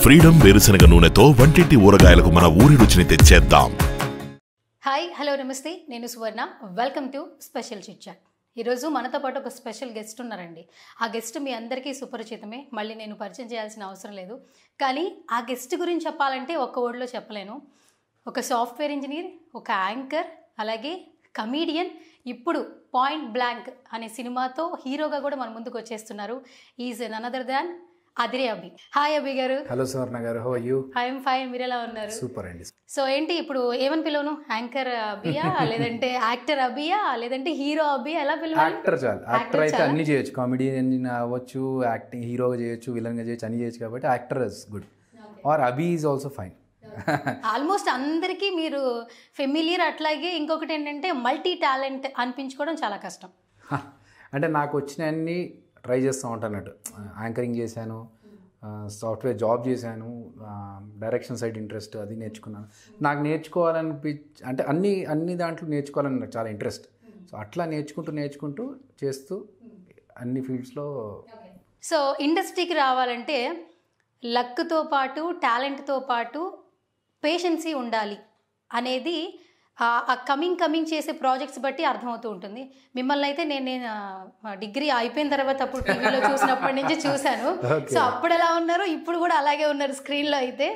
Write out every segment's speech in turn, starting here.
Freedom వేరుశనగ నూనెతో వంటింటి ఊరగాయలకు మన ఊరి రుచిని తెచ్చేద్దాం. హాయ్ హలో నమస్తే, నేను Suvarna. Welcome to special chit chat. ఈరోజు మనతో పాటు ఒక స్పెషల్ గెస్ట్ ఉన్నారండి. ఆ గెస్ట్ మీ అందరికీ సుపరిచితమే, మళ్ళీ నేను పరిచయం చేయాల్సిన అవసరం లేదు. కానీ ఆ గెస్ట్ గురించి చెప్పాలంటే ఒక్క వర్డ్లో చెప్పలేను. ఒక సాఫ్ట్వేర్ ఇంజనీర్, ఒక యాంకర్, అలాగే కమీడియన్. ఇప్పుడు పాయింట్ బ్లాంక్ అనే సినిమాతో హీరోగా కూడా మన ముందుకు వచ్చేస్తున్నారు. Is none other than Adhire Abhi. Hi అభి గారు. హలో సువర్ణ గారు, how are you? I'm fine, మీరు ఎలా ఉన్నారు? సూపర్ అండి. సో ఏంటి ఇప్పుడు ఏమని పిలవను? యాంకర్ అభియా, లేదంటే యాక్టర్ అభియా, లేదంటే హీరో అభియా, ఎలా పిలవాలి? యాక్టర్ చాలు. యాక్టర్ అయితే అన్ని చేయొచ్చు, కామెడియన్ అవ్వచ్చు, యాక్టింగ్ హీరోగా చేయొచ్చు, విలన్గా చేయొచ్చు, అన్ని చేయొచ్చు. కాబట్టి actor is good, or Abhi is also fine. Almost అందరికీ మీరు ఫెమిలియర్. అట్లాగే ఇంకొకటి ఏంటంటే మల్టీ టాలెంట్ అనిపించుకోవడం చాలా కష్టం. అంటే నాకు వచ్చిన అన్ని ట్రై చేస్తూ ఉంటాను అన్నట్టు. యాంకరింగ్ చేశాను, సాఫ్ట్వేర్ జాబ్ చేశాను, డైరెక్షన్ సైడ్ ఇంట్రెస్ట్, అది నేర్చుకున్నాను. నాకు అంటే అన్ని దాంట్లో నేర్చుకోవాలని నాకు చాలా ఇంట్రెస్ట్. సో అట్లా నేర్చుకుంటూ చేస్తూ అన్ని ఫీల్డ్స్లో. సో ఇండస్ట్రీకి రావాలంటే లక్తో పాటు, టాలెంట్తో పాటు పేషెన్సీ ఉండాలి అనేది ఆ కమింగ్ చేసే ప్రాజెక్ట్స్ బట్టి అర్థమవుతూ ఉంటుంది. మిమ్మల్ని అయితే నేను డిగ్రీ అయిపోయిన తర్వాత అప్పుడు టీవీలో చూసినప్పటి నుంచి చూశాను. సో అప్పుడు ఎలా ఉన్నారో ఇప్పుడు కూడా అలాగే ఉన్నారు స్క్రీన్లో అయితే.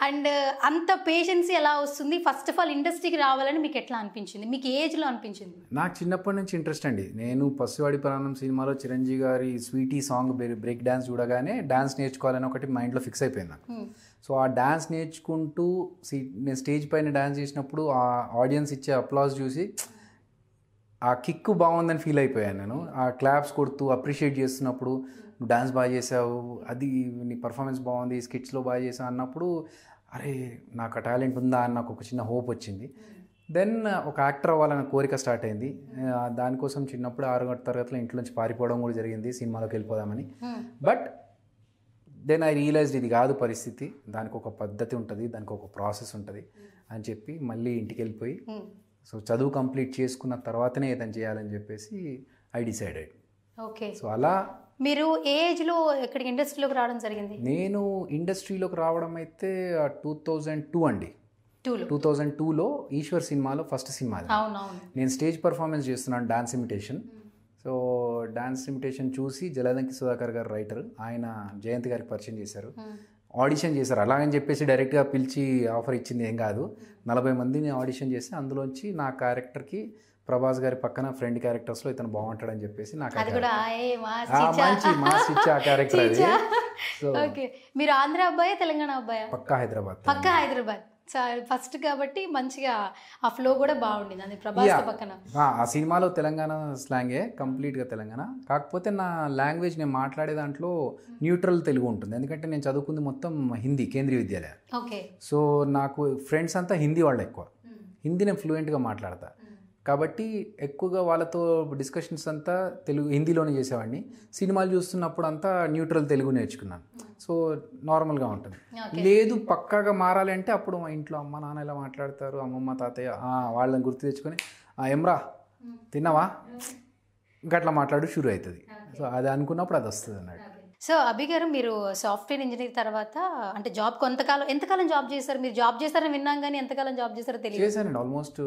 అండ్ అంత పేషెన్సీ ఎలా వస్తుంది? ఫస్ట్ ఆఫ్ ఆల్ ఇండస్ట్రీకి రావాలని మీకు ఎట్లా అనిపించింది? మీకు ఏ ఏజ్లో అనిపించింది? నాకు చిన్నప్పటి నుంచి ఇంట్రెస్ట్ అండి. నేను పసివాడి ప్రాణం సినిమాలో చిరంజీవి గారి స్వీటీ సాంగ్ బ్రేక్ డ్యాన్స్ చూడగానే డ్యాన్స్ నేర్చుకోవాలని ఒకటి మైండ్లో ఫిక్స్ అయిపోయింది నాకు. సో ఆ డ్యాన్స్ నేర్చుకుంటూ నేను స్టేజ్ పైన డ్యాన్స్ చేసినప్పుడు ఆ ఆడియన్స్ ఇచ్చే అప్లాజ్ చూసి ఆ కిక్ బాగుందని ఫీల్ అయిపోయాను నేను. ఆ క్లాప్స్ కొడుతూ అప్రిషియేట్ చేస్తున్నప్పుడు, నువ్వు డ్యాన్స్ బాగా చేసావు, అది నీ పర్ఫార్మెన్స్ బాగుంది, స్కిట్స్లో బాగా చేసావు అన్నప్పుడు, అరే నాకు ఆ టాలెంట్ ఉందా అని నాకు ఒక చిన్న హోప్ వచ్చింది. దెన్ ఒక యాక్టర్ అవ్వాలన్న కోరిక స్టార్ట్ అయింది. దానికోసం చిన్నప్పుడు 6వ తరగతిలో ఇంట్లో నుంచి పారిపోవడం కూడా జరిగింది, సినిమాలోకి వెళ్ళిపోదామని. బట్ దెన్ ఐ రియలైజ్డ్ ఇది కాదు పరిస్థితి, దానికి ఒక పద్ధతి ఉంటుంది, దానికి ఒక ప్రాసెస్ ఉంటుంది అని చెప్పి మళ్ళీ ఇంటికి వెళ్ళిపోయి సో చదువు కంప్లీట్ చేసుకున్న తర్వాతనే ఏదైనా చేయాలని చెప్పేసి ఐ డిసైడెడ్. ఓకే. సో అలా మీరు ఏ ఏజ్లో ఇక్కడికి ఇండస్ట్రీలోకి రావడం జరిగింది? నేను ఇండస్ట్రీలోకి రావడం అయితే 2002 అండి. 2002లో ఈశ్వర్ సినిమాలో ఫస్ట్ సినిమా. నేను స్టేజ్ పర్ఫార్మెన్స్ చేస్తున్నాను, dance imitation. So dance imitation చూసి జలదంకి సుధాకర్ గారు రైటర్, ఆయన జయంత్ గారికి పరిచయం చేశారు, ఆడిషన్ చేశారు. అలాగని చెప్పేసి డైరెక్ట్గా పిలిచి ఆఫర్ ఇచ్చింది ఏం కాదు. 40 మందిని ఆడిషన్ చేసి అందులోంచి నా క్యారెక్టర్కి ప్రభాస్ గారి పక్కన ఫ్రెండ్ క్యారెక్టర్స్లో ఇతను బాగుంటాడని చెప్పేసి నాకు మంచి మాస్ ఇచ్చి ఆ క్యారెక్టర్ అది. సో మీరు ఆంధ్ర అబ్బాయి, తెలంగాణ అబ్బాయి? పక్కా హైదరాబాద్. ఫస్ట్ కాబట్టి మంచిగా ఆ ఫ్లో కూడా బాగుండింది అది ప్రభాస్ పక్కన. ఆ సినిమాలో తెలంగాణ స్లాంగే, కంప్లీట్గా తెలంగాణ. కాకపోతే నా లాంగ్వేజ్, నేను మాట్లాడే దాంట్లో న్యూట్రల్ తెలుగు ఉంటుంది. ఎందుకంటే నేను చదువుకుంది మొత్తం హిందీ, కేంద్రీయ విద్యాలయ. ఓకే. సో నాకు ఫ్రెండ్స్ అంతా హిందీ వాళ్ళు ఎక్కువ. హిందీ నేను ఫ్లూయెంట్గా మాట్లాడతా కాబట్టి ఎక్కువగా వాళ్ళతో డిస్కషన్స్ అంతా హిందీలోనే చేసేవాడిని. సినిమాలు చూస్తున్నప్పుడు అంతా న్యూట్రల్ తెలుగు నేర్చుకున్నాను. సో నార్మల్గా ఉంటుంది. లేదు పక్కాగా మారాలి అంటే అప్పుడు మా ఇంట్లో అమ్మ నాన్న ఎలా మాట్లాడతారు, అమ్మమ్మ తాతయ్య వాళ్ళని గుర్తు తెచ్చుకొని ఏమ్రా తిన్నావా ఇంకట్లా మాట్లాడు షురు అవుతుంది. సో అది అనుకున్నప్పుడు అది వస్తుంది అన్నట్టు. సో అభి గారు, మీరు సాఫ్ట్వేర్ ఇంజనీర్ తర్వాత అంటే జాబ్ ఎంతకాలం జాబ్ చేశారు? మీరు జాబ్ చేస్తారని విన్నాం కానీ ఎంతకాలం జాబ్ చేస్తారో తెలియదు. చేశానండి, ఆల్మోస్ట్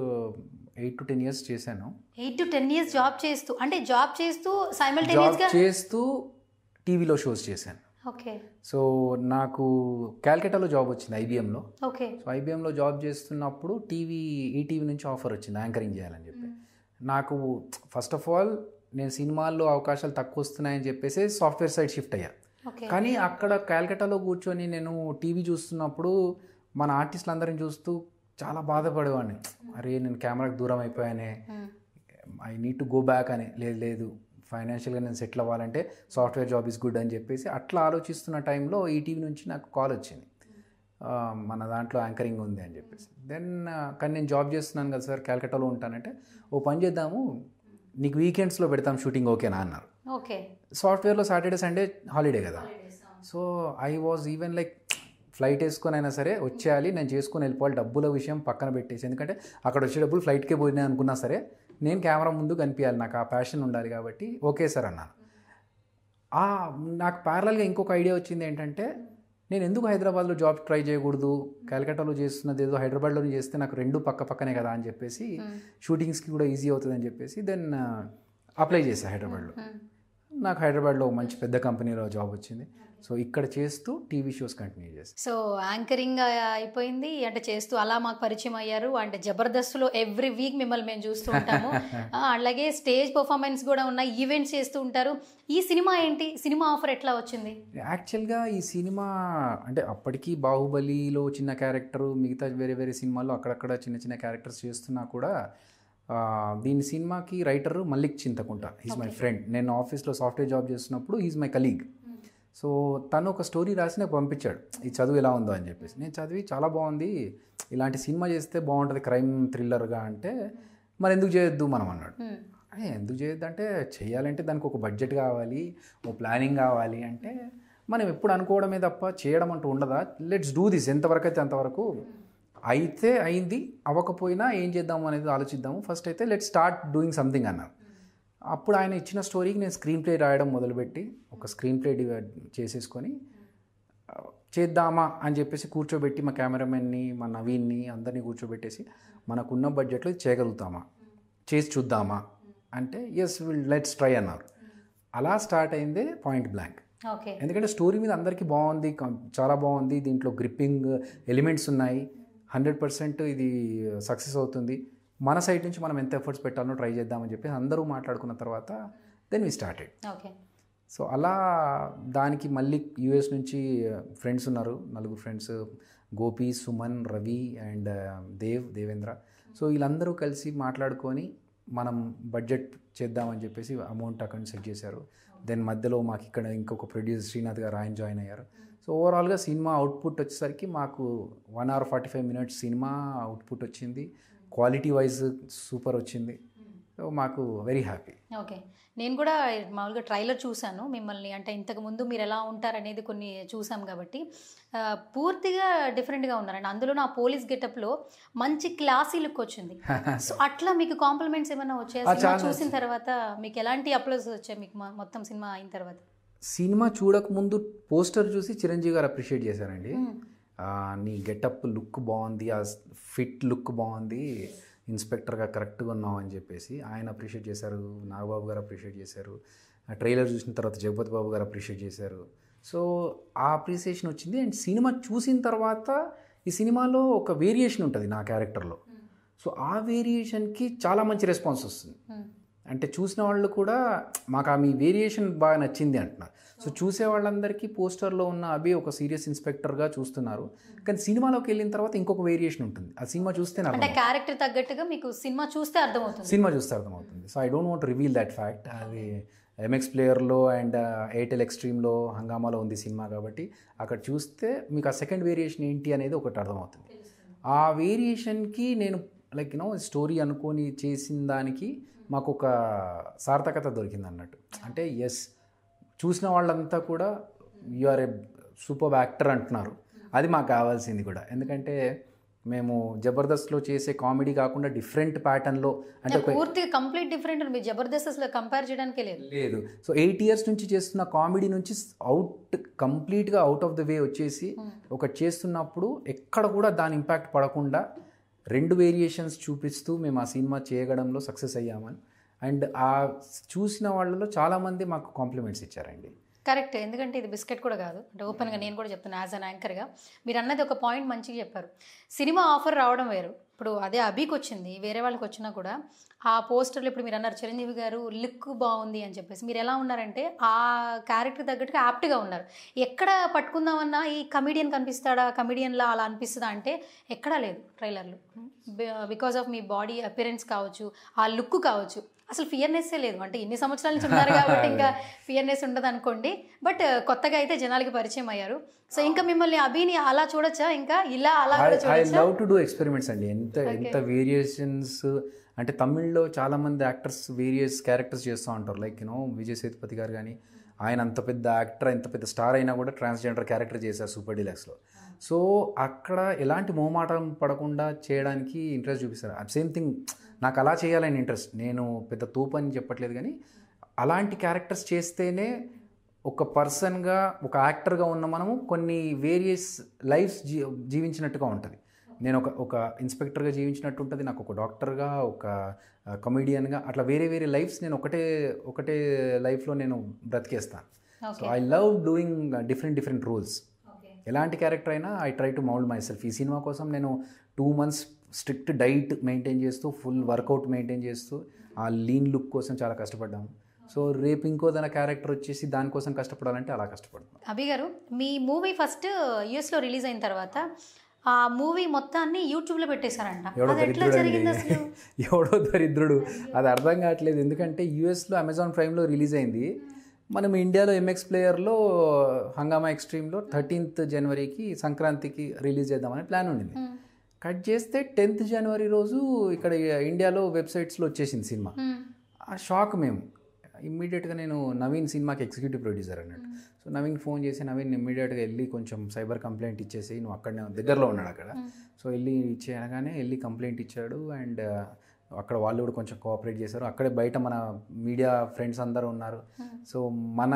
8 to 10 years చేశాను. 8 to 10 years జాబ్ చేస్తూ సైమల్టేనియస్గా చేస్తూ టీవీలో షోస్ చేశాను. ఓకే. సో నాకు క్యాల్కటాలో జాబ్ వచ్చింది ఐబిఎంలో. ఓకే. సో ఐబిఎంలో జాబ్ చేస్తున్నప్పుడు ఈటీవీ నుంచి ఆఫర్ వచ్చింది యాంకరింగ్ చేయాలని చెప్పి. నాకు ఫస్ట్ ఆఫ్ ఆల్ నేను సినిమాల్లో అవకాశాలు తక్కువ వస్తున్నాయని చెప్పేసి సాఫ్ట్వేర్ సైడ్ షిఫ్ట్ అయ్యా. కానీ అక్కడ క్యాల్కటాలో కూర్చొని నేను టీవీ చూస్తున్నప్పుడు మన ఆర్టిస్టులు అందరిని చూస్తూ చాలా బాధపడేవాడిని. అరే నేను కెమెరాకి దూరం అయిపోయానే, I need to go back అని. లేదు ఫైనాన్షియల్గా నేను సెటిల్ అవ్వాలంటే సాఫ్ట్వేర్ జాబ్ ఈజ్ గుడ్ అని చెప్పేసి అట్లా ఆలోచిస్తున్న టైంలో ఈటీవీ నుంచి నాకు కాల్ వచ్చింది, మన దాంట్లో యాంకరింగ్ ఉంది అని చెప్పేసి. దెన్ కానీ నేను జాబ్ చేస్తున్నాను కదా సార్, క్యాల్కటాలో ఉంటానంటే ఓ పని చేద్దాము, నీకు వీకెండ్స్లో పెడతాం షూటింగ్, ఓకేనా అన్నారు. ఓకే. సాఫ్ట్వేర్లో సాటర్డే సండే హాలిడే కదా. So I was even like flight వేసుకొని అయినా సరే వచ్చేయాలి, నేను చేసుకొని వెళ్ళిపోవాలి, డబ్బుల విషయం పక్కన పెట్టేసి. ఎందుకంటే అక్కడ వచ్చే డబ్బులు ఫ్లైట్కే పోయినాయి అనుకున్నా సరే నేను కెమెరా ముందు కనిపించాలి, నాకు ఆ ప్యాషన్ ఉండాలి కాబట్టి ఓకే సార్ అన్నాను. నాకు ప్యారలల్గా ఇంకొక ఐడియా వచ్చింది ఏంటంటే నేను ఎందుకు హైదరాబాద్లో జాబ్ ట్రై చేయకూడదు, కలకట్టాలో చేస్తున్నది ఏదో హైదరాబాద్లోనే చేస్తే నాకు రెండు పక్కనే కదా అని చెప్పేసి షూటింగ్స్కి కూడా ఈజీ అవుతుంది అని చెప్పేసి దెన్ అప్లై చేశాను హైదరాబాద్లో. నాకు హైదరాబాద్లో మంచి పెద్ద కంపెనీలో జాబ్ వచ్చింది. సో ఇక్కడ చేస్తూ టీవీ షోస్ కంటిన్యూ చేస్తాను. సో యాంకరింగ్ అయిపోయింది అంటే చేస్తూ అలా మాకు పరిచయం అయ్యారు. అంటే జబర్దస్త్లో ఎవ్రీ వీక్ మిమ్మల్ని మేము చూస్తూ ఉంటాము. అలాగే స్టేజ్ పర్ఫార్మెన్స్ కూడా ఉన్నాయి, ఈవెంట్స్ చేస్తూ ఉంటారు. ఈ సినిమా ఏంటి, సినిమా ఆఫర్ ఎట్లా వచ్చింది? యాక్చువల్గా ఈ సినిమా అంటే అప్పటికి బాహుబలిలో చిన్న క్యారెక్టరు, మిగతా వేరే వేరే సినిమాల్లో అక్కడక్కడ చిన్న చిన్న క్యారెక్టర్స్ చేస్తున్నా కూడా దీని సినిమాకి writer Mallik Chintakunta, is my friend. నేను ఆఫీస్లో సాఫ్ట్వేర్ జాబ్ చేస్తున్నప్పుడు ఈజ్ మై కలీగ్. సో తను ఒక స్టోరీ రాసి నాకు పంపించాడు, ఈ చదువు ఎలా ఉందో అని చెప్పేసి. నేను చదివి చాలా బాగుంది, ఇలాంటి సినిమా చేస్తే బాగుంటుంది క్రైమ్ థ్రిల్లర్గా అంటే, మరి ఎందుకు చేయొద్దు మనం అన్నాడు. ఎందుకు చేయొద్దు అంటే, చేయాలంటే దానికి ఒక బడ్జెట్ కావాలి, ఓ ప్లానింగ్ కావాలి. అంటే మనం ఎప్పుడు అనుకోవడమే తప్ప చేయడం అంటూ ఉండదా, లెట్స్ డూ దిస్, ఎంతవరకు అయితే అంతవరకు, అయితే అయింది, అవ్వకపోయినా ఏం చేద్దాము అనేది ఆలోచిద్దాము, ఫస్ట్ అయితే లెట్ స్టార్ట్ డూయింగ్ సంథింగ్ అన్నారు. అప్పుడు ఆయన ఇచ్చిన స్టోరీకి నేను స్క్రీన్ ప్లే రాయడం మొదలుపెట్టి ఒక స్క్రీన్ ప్లే చేసేసుకొని చేద్దామా అని చెప్పేసి కూర్చోబెట్టి మా కెమెరామెన్ని, మా నవీన్ని అందరినీ కూర్చోబెట్టేసి మనకున్న బడ్జెట్లో చేయగలుగుతామా, చేసి చూద్దామా అంటే ఎస్ లెట్స్ ట్రై అన్నారు. అలా స్టార్ట్ అయిందే పాయింట్ బ్లాంక్. ఎందుకంటే స్టోరీ మీద అందరికీ బాగుంది, చాలా బాగుంది, దీంట్లో గ్రిప్పింగ్ ఎలిమెంట్స్ ఉన్నాయి, 100% ఇది సక్సెస్ అవుతుంది, మన సైడ్ నుంచి మనం ఎంత ఎఫర్ట్స్ పెట్టాలో ట్రై చేద్దామని చెప్పి అందరూ మాట్లాడుకున్న తర్వాత దెన్ వి స్టార్టెడ్. సో అలా దానికి మళ్ళీ యూఎస్ నుంచి ఫ్రెండ్స్ ఉన్నారు, 4 friends, Gopi, Suman, Ravi and Devendra. So వీళ్ళందరూ కలిసి మాట్లాడుకొని మనం బడ్జెట్ చేద్దామని చెప్పేసి అమౌంట్ అకౌంట్ సెట్ చేశారు. దెన్ మధ్యలో మాకు ఇక్కడ ఇంకొక ప్రొడ్యూసర్ శ్రీనాథ్ గారు, ఆయన జాయిన్ అయ్యారు. సో ఓవరాల్గా సినిమా అవుట్పుట్ వచ్చేసరికి మాకు 1 hour 45 minutes సినిమా అవుట్పుట్ వచ్చింది. క్వాలిటీ వైజ్ సూపర్ వచ్చింది. సో మాకు వెరీ హ్యాపీ. ఓకే, నేను కూడా మామూలుగా ట్రైలర్ చూశాను మిమ్మల్ని, అంటే ఇంతకుముందు మీరు ఎలా ఉంటారనేది కొన్ని చూసాం కాబట్టి పూర్తిగా డిఫరెంట్గా ఉన్నారండి. అందులో నా పోలీస్ గెటప్లో మంచి క్లాసీ లుక్ వచ్చింది. సో అట్లా మీకు కాంప్లిమెంట్స్ ఏమైనా వచ్చాయి సినిమా చూసిన తర్వాత? మీకు ఎలాంటి అప్లోస్ వచ్చాయి మీకు మొత్తం సినిమా అయిన తర్వాత? సినిమా చూడకముందు పోస్టర్ చూసి చిరంజీవి గారు అప్రిషియేట్ చేశారండి. నీ గెటప్ లుక్ బాగుంది, ఆ ఫిట్ లుక్ బాగుంది, ఇన్స్పెక్టర్గా కరెక్ట్గా ఉన్నావు అని చెప్పేసి ఆయన అప్రిషియేట్ చేశారు. నాగబాబు గారు అప్రిషియేట్ చేశారు. ట్రైలర్ చూసిన తర్వాత జగపతి బాబు గారు అప్రిషియేట్ చేశారు. సో ఆ అప్రిసియేషన్ వచ్చింది. అండ్ సినిమా చూసిన తర్వాత ఈ సినిమాలో ఒక వేరియేషన్ ఉంటుంది నా క్యారెక్టర్లో. సో ఆ వేరియేషన్కి చాలా మంచి రెస్పాన్స్ వస్తుంది. అంటే చూసిన వాళ్ళు కూడా మాకు మీ వేరియేషన్ బాగా నచ్చింది అంటున్నారు. సో చూసే వాళ్ళందరికీ పోస్టర్లో ఉన్న అభి ఒక సీరియస్ ఇన్స్పెక్టర్గా చూస్తున్నారు, కానీ సినిమాలోకి వెళ్ళిన తర్వాత ఇంకొక వేరియేషన్ ఉంటుంది. ఆ సినిమా చూస్తే అంటే క్యారెక్టర్ తగ్గట్టుగా మీకు సినిమా చూస్తే అర్థమవుతుంది. So I don't want reveal that fact. అది ఎంఎక్స్ ప్లేయర్లో అండ్ ఎయిర్టెల్ ఎక్స్ట్రీమ్లో హంగామాలో ఉంది సినిమా కాబట్టి అక్కడ చూస్తే మీకు ఆ సెకండ్ వేరియేషన్ ఏంటి అనేది ఒకటి అర్థమవుతుంది. ఆ వేరియేషన్కి నేను లైక్ స్టోరీ అనుకొని చేసిన దానికి మాకు ఒక సార్థకత దొరికింది అన్నట్టు. అంటే ఎస్, చూసిన వాళ్ళంతా కూడా you are a super actor అంటున్నారు. అది మాకు కావాల్సింది కూడా. ఎందుకంటే మేము జబర్దస్త్లో చేసే కామెడీ కాకుండా డిఫరెంట్ ప్యాటర్న్లో, అంటే పూర్తిగా కంప్లీట్ డిఫరెంట్. మీరు జబర్దస్త్ అసలు కంపేర్ చేయడానికి లేదు. సో 8 years నుంచి చేస్తున్న కామెడీ నుంచి కంప్లీట్గా అవుట్ ఆఫ్ ద వే వచ్చేసి ఒకటి చేస్తున్నప్పుడు ఎక్కడ కూడా దాని ఇంపాక్ట్ పడకుండా 2 వేరియేషన్స్ చూపిస్తూ మేము ఆ సినిమా చేయడంలో సక్సెస్ అయ్యామని. అండ్ ఆ చూసిన వాళ్ళలో చాలామంది మాకు కాంప్లిమెంట్స్ ఇచ్చారండి. కరెక్ట్, ఎందుకంటే ఇది బిస్కెట్ కూడా కాదు. అంటే ఓపెన్గా నేను కూడా చెప్తాను యాజ్ అన్ యాంకర్గా. మీరు అన్నది ఒక పాయింట్ మంచిగా చెప్పారు. సినిమా ఆఫర్ రావడం వేరు, ఇప్పుడు అదే అభికి వచ్చింది, వేరే వాళ్ళకి వచ్చినా కూడా ఆ పోస్టర్లు ఇప్పుడు మీరు అన్నారు చిరంజీవి గారు లుక్ బాగుంది అని చెప్పేసి, మీరు ఎలా ఉన్నారంటే ఆ క్యారెక్టర్ తగ్గట్టుగా యాప్ట్గా ఉన్నారు. ఎక్కడ పట్టుకుందామన్నా ఈ కమిడియన్ కనిపిస్తాడా, కమిడియన్లా అలా అనిపిస్తుందా అంటే ఎక్కడా లేదు ట్రైలర్లో. Because of me body appearance కావచ్చు, ఆ లుక్ కావచ్చు, అసలు ఫియర్నెస్సే లేదు. అంటే ఇన్ని సంవత్సరాల నుంచి ఉన్నారు కాబట్టి ఇంకా ఫియర్నెస్ ఉండదు అనుకోండి. బట్ కొత్తగా అయితే జనాలకి పరిచయం అయ్యారు. సో ఇంకా మిమ్మల్ని అభిని అలా చూడొచ్చా, ఇంకా ఇలా అలా I love to do experiments అండి. ఎంత వేరియేషన్స్ అంటే తమిళ్లో చాలామంది యాక్టర్స్ వేరియస్ క్యారెక్టర్స్ చేస్తూ ఉంటారు. లైక్ విజయ్ సేతుపతి గారు కానీ, ఆయన అంత పెద్ద యాక్టర్, ఎంత పెద్ద స్టార్ అయినా కూడా ట్రాన్స్జెండర్ క్యారెక్టర్ చేశారు సూపర్ డీలక్స్లో. సో అక్కడ ఎలాంటి మొహమాటం పడకుండా చేయడానికి ఇంట్రెస్ట్ చూపిస్తారు. సేమ్ థింగ్ నాకు అలా చేయాలని ఇంట్రెస్ట్. నేను పెద్ద తోపు అని చెప్పట్లేదు, కానీ అలాంటి క్యారెక్టర్స్ చేస్తేనే ఒక పర్సన్గా ఒక యాక్టర్గా ఉన్న మనము కొన్ని వేరియస్ లైఫ్స్ జీవించినట్టుగా ఉంటుంది. నేను ఒక ఇన్స్పెక్టర్గా జీవించినట్టు ఉంటుంది, నాకు ఒక డాక్టర్గా, ఒక కమెడియన్గా, అట్లా వేరే వేరే లైఫ్స్ నేను ఒకటే లైఫ్లో నేను బ్రతికేస్తాను. So I love doing different roles. ఎలాంటి క్యారెక్టర్ అయినా I try to mould my self. ఈ సినిమా కోసం నేను 2 months స్ట్రిక్ట్ డైట్ మెయింటైన్ చేస్తూ, ఫుల్ వర్కౌట్ మెయింటైన్ చేస్తూ, ఆ లీన్ లుక్ కోసం చాలా కష్టపడ్డాము. సో రేపు ఇంకోదైనా క్యారెక్టర్ వచ్చేసి దానికోసం కష్టపడాలంటే అలా కష్టపడుతున్నాం. అభి గారు, మీ మూవీ ఫస్ట్ యూఎస్లో రిలీజ్ అయిన తర్వాత ఆ మూవీ మొత్తాన్ని యూట్యూబ్లో పెట్టేశారంట. అది ఎట్లా జరిగింది అసలు? ఎవడో దరిద్రుడు, అది అర్థం కావట్లేదు. ఎందుకంటే యూఎస్లో అమెజాన్ ప్రైమ్లో రిలీజ్ అయింది, మనం ఇండియాలో ఎంఎక్స్ ప్లేయర్లో హంగామా ఎక్స్ట్రీమ్లో 13th జనవరికి సంక్రాంతికి రిలీజ్ చేద్దామని ప్లాన్ ఉండింది. కట్ చేస్తే 10th జనవరి రోజు ఇక్కడ ఇండియాలో వెబ్సైట్స్లో వచ్చేసింది సినిమా. ఆ షాక్ మేము. ఇమ్మీడియట్గా నేను నవీన్ సినిమాకి ఎగ్జిక్యూటివ్ ప్రొడ్యూసర్ అన్నట్టు. సో నవీన్ ఫోన్ చేసి, నవీన్ ఇమ్మీడియట్గా వెళ్ళి కొంచెం సైబర్ కంప్లైంట్ ఇచ్చేసి, నువ్వు అక్కడనే దగ్గరలో ఉన్నాడు అక్కడ. సో వెళ్ళి ఇచ్చేయగానే వెళ్ళి కంప్లైంట్ ఇచ్చాడు. అండ్ అక్కడ వాళ్ళు కూడా కొంచెం కోఆపరేట్ చేశారు. అక్కడే బయట మన మీడియా ఫ్రెండ్స్ అందరూ ఉన్నారు. సో మన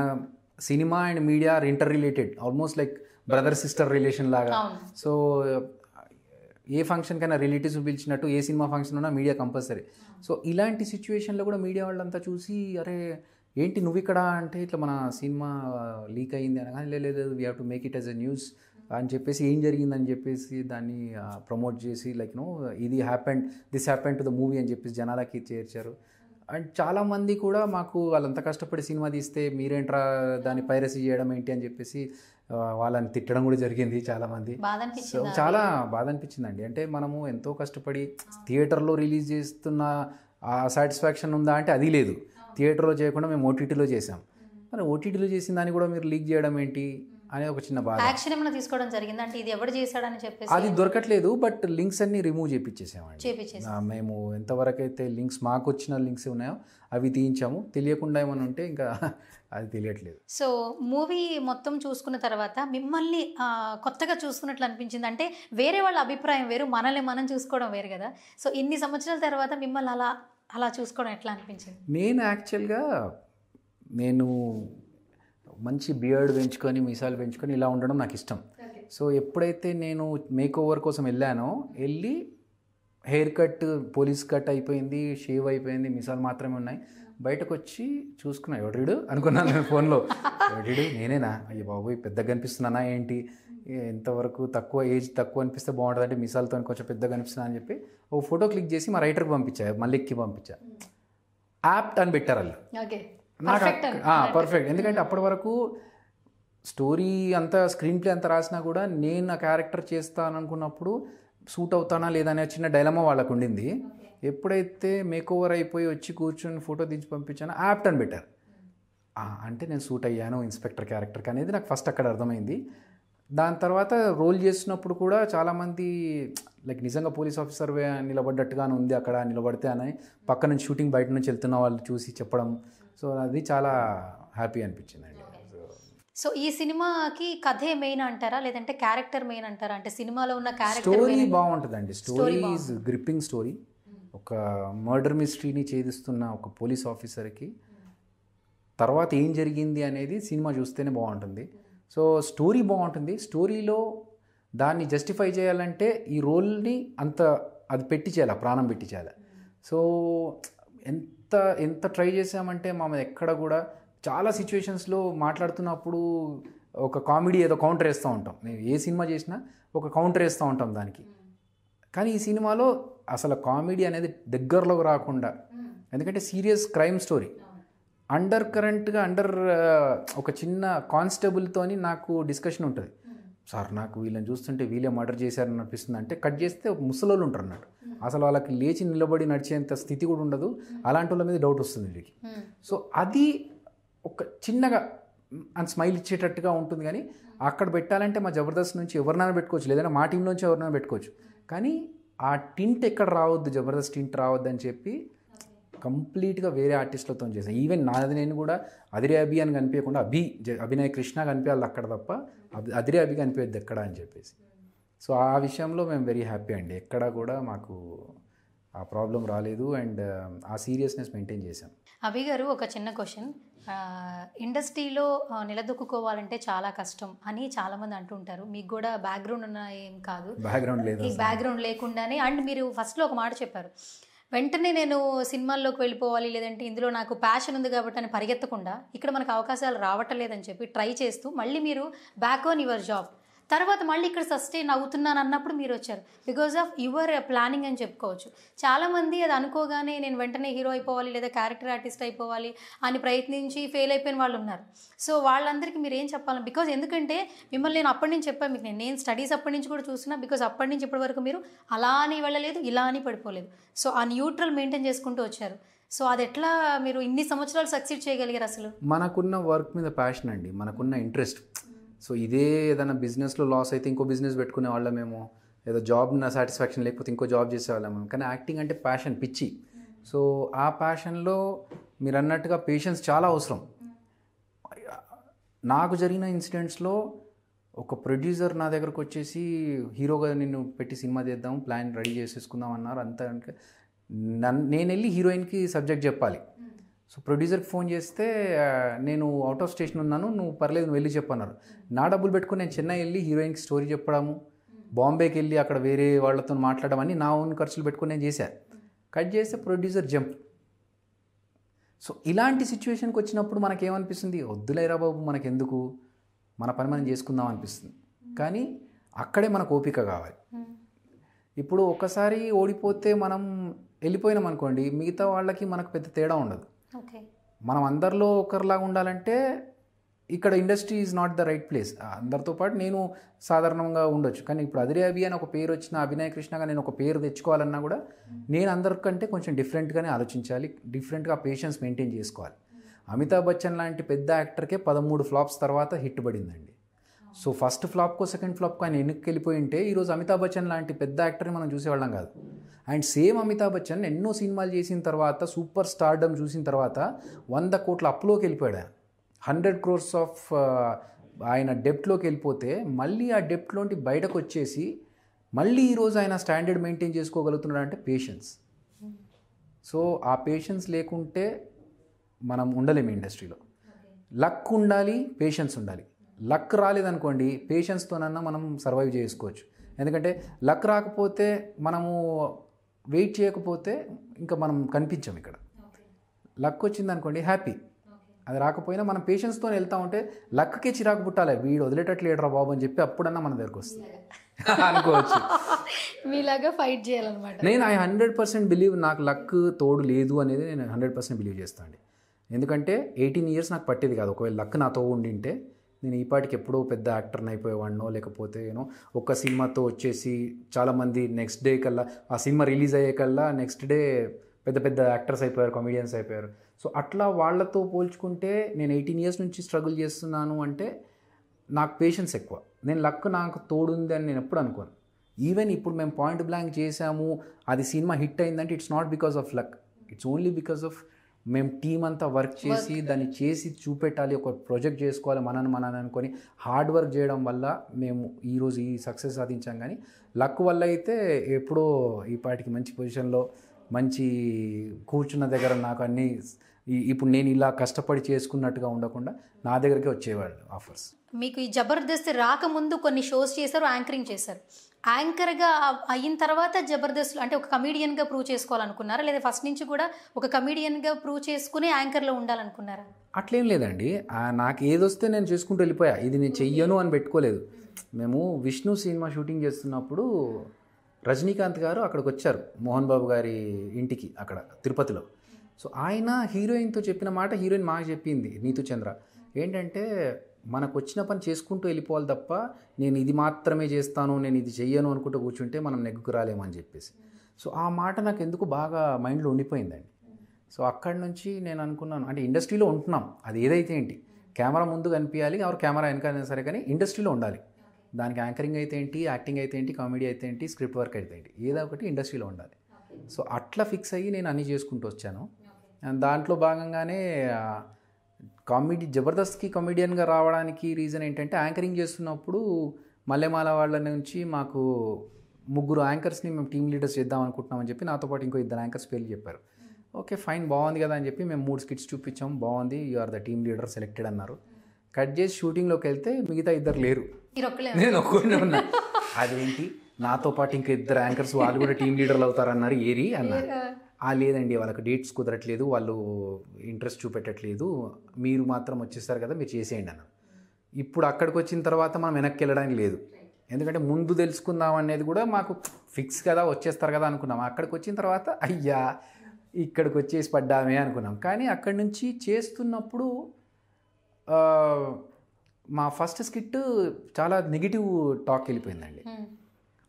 cinema and media are inter related, almost like brother sister relation లాగా. సో ఏ ఫంక్షన్కైనా రిలేటివ్స్ పిలిచినట్టు ఏ సినిమా ఫంక్షన్ ఉన్నా మీడియా కంపల్సరీ. సో ఇలాంటి సిచ్యువేషన్లో కూడా మీడియా వాళ్ళంతా చూసి, అరే ఏంటి నువ్వు ఇక్కడ అంటే, ఇట్లా మన సినిమా లీక్ అయ్యింది అనగానే, లేదు we have to make it as a news అని చెప్పేసి, ఏం జరిగిందని చెప్పేసి దాన్ని ప్రమోట్ చేసి, లైక్ ఇది this happened to the movie అని చెప్పేసి జనాలకి చేర్చారు. అండ్ చాలామంది కూడా మాకు వాళ్ళంతా కష్టపడి సినిమా తీస్తే మీరేంట్రా దాన్ని పైరసీ చేయడం ఏంటి అని చెప్పేసి వాళ్ళని తిట్టడం కూడా జరిగింది చాలామంది. సో చాలా బాధ అనిపించిందండి. అంటే మనము ఎంతో కష్టపడి థియేటర్లో రిలీజ్ చేస్తున్న ఆ సాటిస్ఫాక్షన్ ఉందా అంటే అది లేదు. థియేటర్లో చేయకుండా మేము ఓటీటీలో చేసాం. మరి ఓటీటీలో చేసిన దాన్ని కూడా మీరు లీక్ చేయడం ఏంటి అనే ఒక చిన్న బాధ. యాక్షన్ ఏమైనా తీసుకోవడం జరిగింది అంటే, ఇది ఎవరు చేశాడని చెప్పేసి అది దొరకట్లేదు. బట్ లింక్స్ అన్ని రిమూవ్ చేయించేసామండి. మేము ఎంతవరకు అయితే లింక్స్ మాకు వచ్చిన లింక్స్ ఉన్నాయో అవి తీయించాము. తెలియకుండా ఏమైనా ఉంటే ఇంకా అది తెలియట్లేదు. సో మూవీ మొత్తం చూసుకున్న తర్వాత మిమ్మల్ని కొత్తగా చూసుకున్నట్లు అనిపించింది అంటే, వేరే వాళ్ళ అభిప్రాయం వేరు, మనల్ని మనం చూసుకోవడం వేరు కదా. సో ఇన్ని సంవత్సరాల తర్వాత మిమ్మల్ని అలా చూసుకోవడం ఎట్లా అనిపించింది? నేను యాక్చువల్గా మంచి బియర్డ్ పెంచుకొని, మీసాలు పెంచుకొని ఇలా ఉండడం నాకు ఇష్టం. సో ఎప్పుడైతే నేను మేక్ ఓవర్ కోసం వెళ్ళి హెయిర్ కట్, పోలీస్ కట్ అయిపోయింది, షేవ్ అయిపోయింది, మీసాలు మాత్రమే ఉన్నాయి. బయటకు వచ్చి చూసుకున్నా, ఎవడ్రీడు అనుకున్నాను నేను ఫోన్లో. ఎవడ్రీడు నేనేనా? అయ్యో బాబోయ్, పెద్దగా కనిపిస్తున్నానా ఏంటి, ఎంతవరకు ఏజ్ తక్కువ అనిపిస్తే బాగుంటుంది అంటే మీసాలతో కొంచెం పెద్దగా కనిపిస్తున్నా అని చెప్పి ఓ ఫోటో క్లిక్ చేసి మా రైటర్కి పంపించా, మళ్ళీకి పంపించా. యాప్ట్ అని పెట్టారు వాళ్ళు. నాకు పర్ఫెక్ట్. ఎందుకంటే అప్పటి వరకు స్టోరీ అంతా, స్క్రీన్ ప్లే అంతా రాసినా కూడా నేను ఆ క్యారెక్టర్ చేస్తాను అనుకున్నప్పుడు సూట్ అవుతానా లేదా అనే చిన్న డైలమా వాళ్ళకు ఉండింది. ఎప్పుడైతే మేక్ ఓవర్ అయిపోయి వచ్చి కూర్చొని ఫోటో దించి పంపించానో యాప్ట్ అని పెట్టారు. అంటే నేను సూట్ అయ్యాను ఇన్స్పెక్టర్ క్యారెక్టర్కి అనేది నాకు ఫస్ట్ అక్కడ అర్థమైంది. దాని తర్వాత రోల్ చేసినప్పుడు కూడా చాలామంది లైక్ నిజంగా పోలీస్ ఆఫీసర్ నిలబడ్డట్టుగానే ఉంది అక్కడ, నిలబడితే అని పక్క నుంచి షూటింగ్ బయట నుంచి వెళ్తున్న వాళ్ళు చూసి చెప్పడం. సో అది చాలా హ్యాపీ అనిపించిందండి. సో ఈ సినిమాకి కథే మెయిన్ అంటారా, లేదంటే క్యారెక్టర్ మెయిన్ అంటారా? అంటే సినిమాలో ఉన్న క్యారెక్టర్ స్టోరీ బాగుంటుందండి. Story is gripping story. ఒక మర్డర్ మిస్టరీని ఛేదిస్తున్న ఒక పోలీస్ ఆఫీసర్కి తర్వాత ఏం జరిగింది అనేది సినిమా చూస్తేనే బాగుంటుంది. సో స్టోరీ బాగుంటుంది. స్టోరీలో దాన్ని జస్టిఫై చేయాలంటే ఈ రోల్ని అది పెట్టి చేయాలి, ప్రాణం పెట్టి చేయాలి. సో ఎంత ట్రై చేసామంటే ఎక్కడ కూడా చాలా సిచ్యువేషన్స్లో మాట్లాడుతున్నప్పుడు ఒక కామెడీ ఏదో కౌంటర్ వేస్తూ ఉంటాం. మేము ఏ సినిమా చేసినా ఒక కౌంటర్ వేస్తూ ఉంటాం దానికి. కానీ ఈ సినిమాలో అసలు కామెడీ అనేది దగ్గరలోకి రాకుండా, ఎందుకంటే సీరియస్ క్రైమ్ స్టోరీ, అండర్ కరెంట్గా ఒక చిన్న కానిస్టేబుల్తోని నాకు డిస్కషన్ ఉంటుంది. సార్ నాకు వీళ్ళని చూస్తుంటే వీళ్ళే మర్డర్ చేశారని అనిపిస్తుంది అంటే, కట్ చేస్తే ముసలోళ్ళు ఉంటారు అన్నట్టు. అసలు వాళ్ళకి లేచి నిలబడి నడిచేంత స్థితి కూడా ఉండదు. అలాంటి వాళ్ళ మీద డౌట్ వస్తుంది వీళ్ళకి. సో అది ఒక చిన్నగా స్మైల్ ఇచ్చేటట్టుగా ఉంటుంది. కానీ అక్కడ పెట్టాలంటే మా జబర్దస్త్ నుంచి ఎవరినైనా పెట్టుకోవచ్చు, లేదంటే మా టీం నుంచి ఎవరినైనా పెట్టుకోవచ్చు. కానీ ఆ టింట్ ఎక్కడ రావద్దు, జబర్దస్త్ టింట్ రావద్దు అని చెప్పి కంప్లీట్గా వేరే ఆర్టిస్టులతో చేశాను. ఈవెన్ నేను కూడా అదిరే అభి అని కనిపించకుండా అభినయ్ కృష్ణ కనిపించాలి అక్కడ తప్ప అదిరే అభి కనిపించద్దు ఎక్కడ అని చెప్పేసి. సో ఆ విషయంలో మేము వెరీ హ్యాపీ అండి. ఎక్కడ కూడా మాకు ఆ ప్రాబ్లం రాలేదు అండ్ ఆ సీరియస్నెస్ మెయింటైన్ చేశాం. అభి గారు, ఒక చిన్న క్వశ్చన్. ఇండస్ట్రీలో నిలదొక్కుకోవాలంటే చాలా కష్టం అని చాలామంది అంటుంటారు. మీకు కూడా బ్యాక్గ్రౌండ్ ఉన్న ఏం కాదు, బ్యాక్గ్రౌండ్ లేదు, ఈ బ్యాక్గ్రౌండ్ లేకుండానే. అండ్ మీరు ఫస్ట్లో ఒక మాట చెప్పారు, వెంటనే నేను సినిమాల్లోకి వెళ్ళిపోవాలి, లేదంటే ఇందులో నాకు ప్యాషన్ ఉంది కాబట్టి అని పరిగెత్తకుండా ఇక్కడ మనకు అవకాశాలు రావట్లేదని చెప్పి ట్రై చేస్తూ మళ్ళీ మీరు బ్యాక్ ఆన్ యువర్ జాబ్, తర్వాత మళ్ళీ ఇక్కడ సస్టైన్ అవుతున్నాను అన్నప్పుడు మీరు వచ్చారు. బికాజ్ ఆఫ్ యువర్ ప్లానింగ్ అని చెప్పుకోవచ్చు. చాలామంది అది అనుకోగానే నేను వెంటనే హీరో అయిపోవాలి లేదా క్యారెక్టర్ ఆర్టిస్ట్ అయిపోవాలి అని ప్రయత్నించి ఫెయిల్ అయిపోయిన వాళ్ళు ఉన్నారు. సో వాళ్ళందరికీ మీరు ఏం చెప్పాలి? బికాజ్ ఎందుకంటే మిమ్మల్ని నేను అప్పటి నుంచి చెప్పాను మీకు, నేను స్టడీస్ అప్పటి నుంచి కూడా చూస్తున్నా. బికాజ్ అప్పటి నుంచి ఇప్పటి వరకు మీరు అలా అని వెళ్ళలేదు, ఇలా అని పడిపోలేదు. సో ఆ న్యూట్రల్ మెయింటైన్ చేసుకుంటూ వచ్చారు. సో అది ఎట్లా మీరు ఇన్ని సంవత్సరాలు సక్సీడ్ చేయగలిగారు? అసలు మనకున్న వర్క్ మీద ప్యాషన్ అండి, మనకున్న ఇంట్రెస్ట్. సో ఇదే ఏదైనా బిజినెస్లో లాస్ అయితే ఇంకో బిజినెస్ పెట్టుకునే వాళ్ళమేమో, ఏదో జాబ్ నా సాటిస్ఫాక్షన్ లేకపోతే ఇంకో జాబ్ చేసేవాళ్ళము. కానీ యాక్టింగ్ అంటే ప్యాషన్, పిచ్చి. సో ఆ ప్యాషన్లో మీరు అన్నట్టుగా పేషెన్స్ చాలా అవసరం. నాకు జరిగిన ఇన్సిడెంట్స్లో ఒక ప్రొడ్యూసర్ నా దగ్గరకు వచ్చేసి హీరోగా నిన్ను పెట్టి సినిమా చేద్దాం, ప్లాన్ రెడీ చేసేసుకుందాం అన్నారు. అంతా నేను వెళ్ళి హీరోయిన్కి సబ్జెక్ట్ చెప్పాలి. సో ప్రొడ్యూసర్కి ఫోన్ చేస్తే నేను అవుట్ ఆఫ్ స్టేషన్ ఉన్నాను, నువ్వు పర్లేదు నువ్వు వెళ్ళి చెప్పన్నారు. నా డబ్బులు పెట్టుకుని నేను చెన్నై వెళ్ళి హీరోయిన్కి స్టోరీ చెప్పడము, బాంబేకి వెళ్ళి అక్కడ వేరే వాళ్ళతో మాట్లాడడం అని నా ఓన్ ఖర్చులు పెట్టుకుని నేను చేశాను. కట్ చేస్తే ప్రొడ్యూసర్ జంప్. సో ఇలాంటి సిచ్యువేషన్కి వచ్చినప్పుడు మనకేమనిపిస్తుంది, వద్దులేరా బాబు మనకెందుకు, మన పని మనం చేసుకుందాం అనిపిస్తుంది. కానీ అక్కడే మనకు ఓపిక కావాలి. ఇప్పుడు ఒకసారి ఓడిపోతే మనం వెళ్ళిపోయినాం అనుకోండి, మిగతా వాళ్ళకి మనకు పెద్ద తేడా ఉండదు. మనం అందరిలో ఒకరిలాగా ఉండాలంటే ఇక్కడ industry is not the right place. అందరితో పాటు నేను సాధారణంగా ఉండొచ్చు, కానీ ఇప్పుడు అదిరే అభి అని ఒక పేరు వచ్చిన అభినయ కృష్ణగా నేను ఒక పేరు తెచ్చుకోవాలన్నా కూడా నేను అందరికంటే కొంచెం డిఫరెంట్గానే ఆలోచించాలి, డిఫరెంట్గా పేషెన్స్ మెయింటైన్ చేసుకోవాలి. అమితాబ్ బచ్చన్ లాంటి పెద్ద యాక్టర్కే 13 ఫ్లాప్స్ తర్వాత హిట్ పడిందండి. సో ఫస్ట్ ఫ్లాప్కో సెకండ్ ఫ్లాప్కో ఆయన వెనక్కి వెళ్ళిపోయి ఉంటే ఈరోజు అమితాబ్ బచ్చన్ లాంటి పెద్ద యాక్టర్ని మనం చూసేవాళ్ళం కాదు. అండ్ సేమ్ అమితాబ్ బచ్చన్ ఎన్నో సినిమాలు చేసిన తర్వాత సూపర్ స్టార్డమ్ చూసిన తర్వాత 100 కోట్ల అప్పులోకి వెళ్ళిపోయాడు. 100 crores ఆఫ్ ఆయన డెప్ట్లోకి వెళ్ళిపోతే మళ్ళీ ఆ డెప్ట్లోంటి బయటకు వచ్చేసి మళ్ళీ ఈరోజు ఆయన స్టాండర్డ్ మెయింటైన్ చేసుకోగలుగుతున్నాడు అంటే పేషెన్స్. సో ఆ పేషెన్స్ లేకుంటే మనం ఉండలేము ఇండస్ట్రీలో. లక్ ఉండాలి, పేషెన్స్ ఉండాలి. లక్ రాలేదనుకోండి, పేషెన్స్తోనన్నా మనం సర్వైవ్ చేసుకోవచ్చు. ఎందుకంటే లక్ రాకపోతే మనము వెయిట్ చేయకపోతే ఇంకా మనం కనిపించాం. ఇక్కడ లక్ వచ్చిందనుకోండి హ్యాపీ, అది రాకపోయినా మనం పేషెన్స్తో వెళ్తా ఉంటే లక్కే చిరాకు పుట్టాలి, వీడు వదిలేటట్లు లేడరా బాబు అని చెప్పి అప్పుడన్నా మన దగ్గరకు వస్తుంది అనుకోవచ్చు. మీలాగా ఫైట్ చేయాలన్నమాట. నేను 100% బిలీవ్, నాకు లక్ తోడు లేదు అనేది నేను 100% బిలీవ్ చేస్తాను అండి. ఎందుకంటే 18 years నాకు పట్టేది కాదు. ఒకవేళ లక్ నాతో ఉండింటే నేను ఈ పాటికి ఎప్పుడో పెద్ద యాక్టర్ని అయిపోయేవాడినో, లేకపోతే ఒక్క సినిమాతో వచ్చేసి చాలామంది నెక్స్ట్ డే కల్లా, ఆ సినిమా రిలీజ్ అయ్యే కల్లా నెక్స్ట్ డే పెద్ద పెద్ద యాక్టర్స్ అయిపోయారు, కామెడియన్స్ అయిపోయారు. సో అట్లా వాళ్ళతో పోల్చుకుంటే నేను 18 years నుంచి స్ట్రగుల్ చేస్తున్నాను అంటే నాకు పేషెన్స్ ఎక్కువ. నేను లక్ నాకు తోడుంది అని నేను ఎప్పుడు అనుకోను. ఈవెన్ ఇప్పుడు మేము పాయింట్ బ్లాంక్ చేసాము, అది సినిమా హిట్ అయిందంటే it's not because of luck, it's only because of మేము టీం అంతా వర్క్ చేసి దాన్ని చేసి చూపెట్టాలి, ఒక ప్రాజెక్ట్ చేసుకోవాలి మనని అనుకొని హార్డ్ వర్క్ చేయడం వల్ల మేము ఈరోజు ఈ సక్సెస్ సాధించాం. కానీ లక్ వల్ల అయితే ఎప్పుడో ఈ పాటికి మంచి పొజిషన్లో మంచి కూర్చున్న దగ్గర నాకు అన్నీ ఇప్పుడు నేను ఇలా కష్టపడి చేసుకున్నట్టుగా ఉండకుండా నా దగ్గరికి వచ్చేవాళ్ళు ఆఫర్స్. మీకు ఈ జబర్దస్త్ రాకముందు కొన్ని షోస్ చేశారు, యాంకరింగ్ చేశారు. యాంకర్గా అయిన తర్వాత జబర్దస్త్ అంటే ఒక కమీడియన్గా ప్రూవ్ చేసుకోవాలనుకున్నారా, లేదా ఫస్ట్ నుంచి కూడా ఒక కమీడియన్గా ప్రూవ్ చేసుకుని యాంకర్లో ఉండాలనుకున్నారా? అట్లేం లేదండి, నాకు ఏదొస్తే నేను చేసుకుంటూ వెళ్ళిపోయా. ఇది నేను చెయ్యను అని పెట్టుకోలేదు. మేము విష్ణు సినిమా షూటింగ్ చేస్తున్నప్పుడు రజనీకాంత్ గారు అక్కడికి వచ్చారు, మోహన్ బాబు గారి ఇంటికి అక్కడ తిరుపతిలో. సో ఆయన హీరోయిన్తో చెప్పిన మాట హీరోయిన్ మాకు చెప్పింది, నీతు చంద్ర, ఏంటంటే మనకు వచ్చిన పని చేసుకుంటూ వెళ్ళిపోవాలి తప్ప నేను ఇది మాత్రమే చేస్తాను, నేను ఇది చెయ్యను అనుకుంటూ కూర్చుంటే మనం నెగ్గుకు రాలేమని చెప్పేసి. సో ఆ మాట నాకు ఎందుకు బాగా మైండ్లో ఉండిపోయిందండి. సో అక్కడి నుంచి నేను అనుకున్నాను, అంటే ఇండస్ట్రీలో ఉంటున్నాం, అది ఏదైతే ఏంటి, కెమెరా ముందు కనిపించాలి, ఎవరు కెమెరా వెనకాలైనా సరే, కానీ ఇండస్ట్రీలో ఉండాలి. దానికి యాంకరింగ్ అయితే ఏంటి, యాక్టింగ్ అయితే ఏంటి, కామెడీ అయితే ఏంటి, స్క్రిప్ట్ వర్క్ అయితే ఏంటి, ఏదో ఒకటి ఇండస్ట్రీలో ఉండాలి. సో అట్లా ఫిక్స్ అయ్యి నేను అన్నీ చేసుకుంటూ వచ్చాను. దాంట్లో భాగంగానే జబర్దస్త్కి కామెడియన్గా రావడానికి రీజన్ ఏంటంటే, యాంకరింగ్ చేస్తున్నప్పుడు మల్లెమాల వాళ్ళ నుంచి మాకు ముగ్గురు యాంకర్స్ని మేము టీమ్ లీడర్స్ చేద్దాం అనుకుంటున్నామని చెప్పి నాతో పాటు ఇంకో 2 యాంకర్స్ పేర్లు చెప్పారు. ఓకే ఫైన్ బాగుంది కదా అని చెప్పి మేము 3 స్కిట్స్ చూపించాం, బాగుంది, you are the team leader selected అన్నారు. కట్ చేసి షూటింగ్లోకి వెళ్తే మిగతా 2 లేరు, నేను ఒక్కడే ఉన్నా. అదేంటి నాతో పాటు ఇంకా 2 యాంకర్స్ వాళ్ళు కూడా టీమ్ లీడర్లు అవుతారన్నారు, ఏరి అన్నారు. లేదండి వాళ్ళకి డేట్స్ కుదరట్లేదు, వాళ్ళు ఇంట్రెస్ట్ చూపెట్టట్లేదు, మీరు మాత్రం వచ్చేస్తారు కదా మీరు చేసేయండి అన్నారు. ఇప్పుడు అక్కడికి వచ్చిన తర్వాత మనం వెనక్కి వెళ్ళడానికి లేదు, ఎందుకంటే ముందు తెలుసుకుందాం అనేది కూడా మాకు ఫిక్స్ కదా, వచ్చేస్తారు కదా అనుకున్నాం. అక్కడికి వచ్చిన తర్వాత అయ్యా ఇక్కడికి వచ్చేసి పడ్డామే అనుకున్నాం. కానీ అక్కడి నుంచి చేస్తున్నప్పుడు మా ఫస్ట్ స్కిట్ చాలా నెగిటివ్ టాక్ వెళ్ళిపోయిందండి.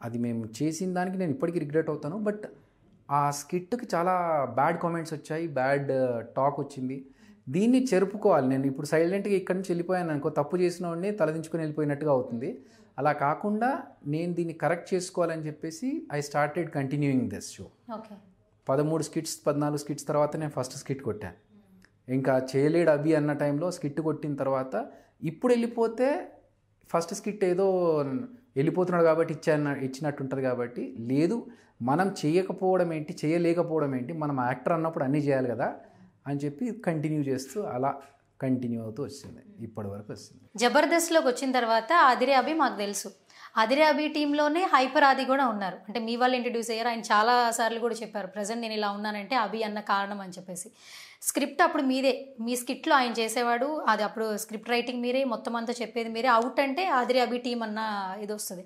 అది మేము చేసిన దానికి నేను ఇప్పటికీ రిగ్రెట్ అవుతాను. బట్ ఆ స్కిట్కి చాలా బ్యాడ్ కామెంట్స్ వచ్చాయి, బ్యాడ్ టాక్ వచ్చింది. దీన్ని చెరుపుకోవాలి. నేను ఇప్పుడు సైలెంట్గా ఇక్కడి నుంచి వెళ్ళిపోయాను అనుకో, తప్పు చేసిన వాడిని తలదించుకొని వెళ్ళిపోయినట్టుగా అవుతుంది. అలా కాకుండా నేను దీన్ని కరెక్ట్ చేసుకోవాలని చెప్పేసి I started continuing this show. 13 skits 14 skits తర్వాత నేను ఫస్ట్ స్కిట్ కొట్టాను. ఇంకా చేయలేడు అభి అన్న టైంలో స్కిట్ కొట్టిన తర్వాత ఇప్పుడు వెళ్ళిపోతే ఫస్ట్ స్కిట్ ఏదో వెళ్ళిపోతున్నాడు కాబట్టి ఇచ్చినట్టు ఉంటుంది. కాబట్టి లేదు, మనం చేయకపోవడం ఏంటి, చేయలేకపోవడం ఏంటి, మనం యాక్టర్ అన్నప్పుడు అన్నీ చేయాలి కదా అని చెప్పి కంటిన్యూ చేస్తూ అలా కంటిన్యూ అవుతూ వచ్చింది, ఇప్పటి వరకు వస్తుంది. జబర్దస్త్లోకి వచ్చిన తర్వాత అదిరే అభి మాకు తెలుసు, అదిరే అభి టీంలోనే హైపర్ ఆది కూడా ఉన్నారు. అంటే మీ వాళ్ళు ఇంట్రడ్యూస్ అయ్యారు, ఆయన చాలా సార్లు కూడా చెప్పారు ప్రజెంట్ నేను ఇలా ఉన్నానంటే అభి అన్న కారణం అని చెప్పేసి. స్క్రిప్ట్ అప్పుడు మీదే, మీ స్కిట్లో ఆయన చేసేవాడు, అది అప్పుడు స్క్రిప్ట్ రైటింగ్ మీరే, మొత్తం అంతా చెప్పేది మీరే. అవుట్ అంటే అదిరే అభి టీం అన్న ఇది వస్తుంది.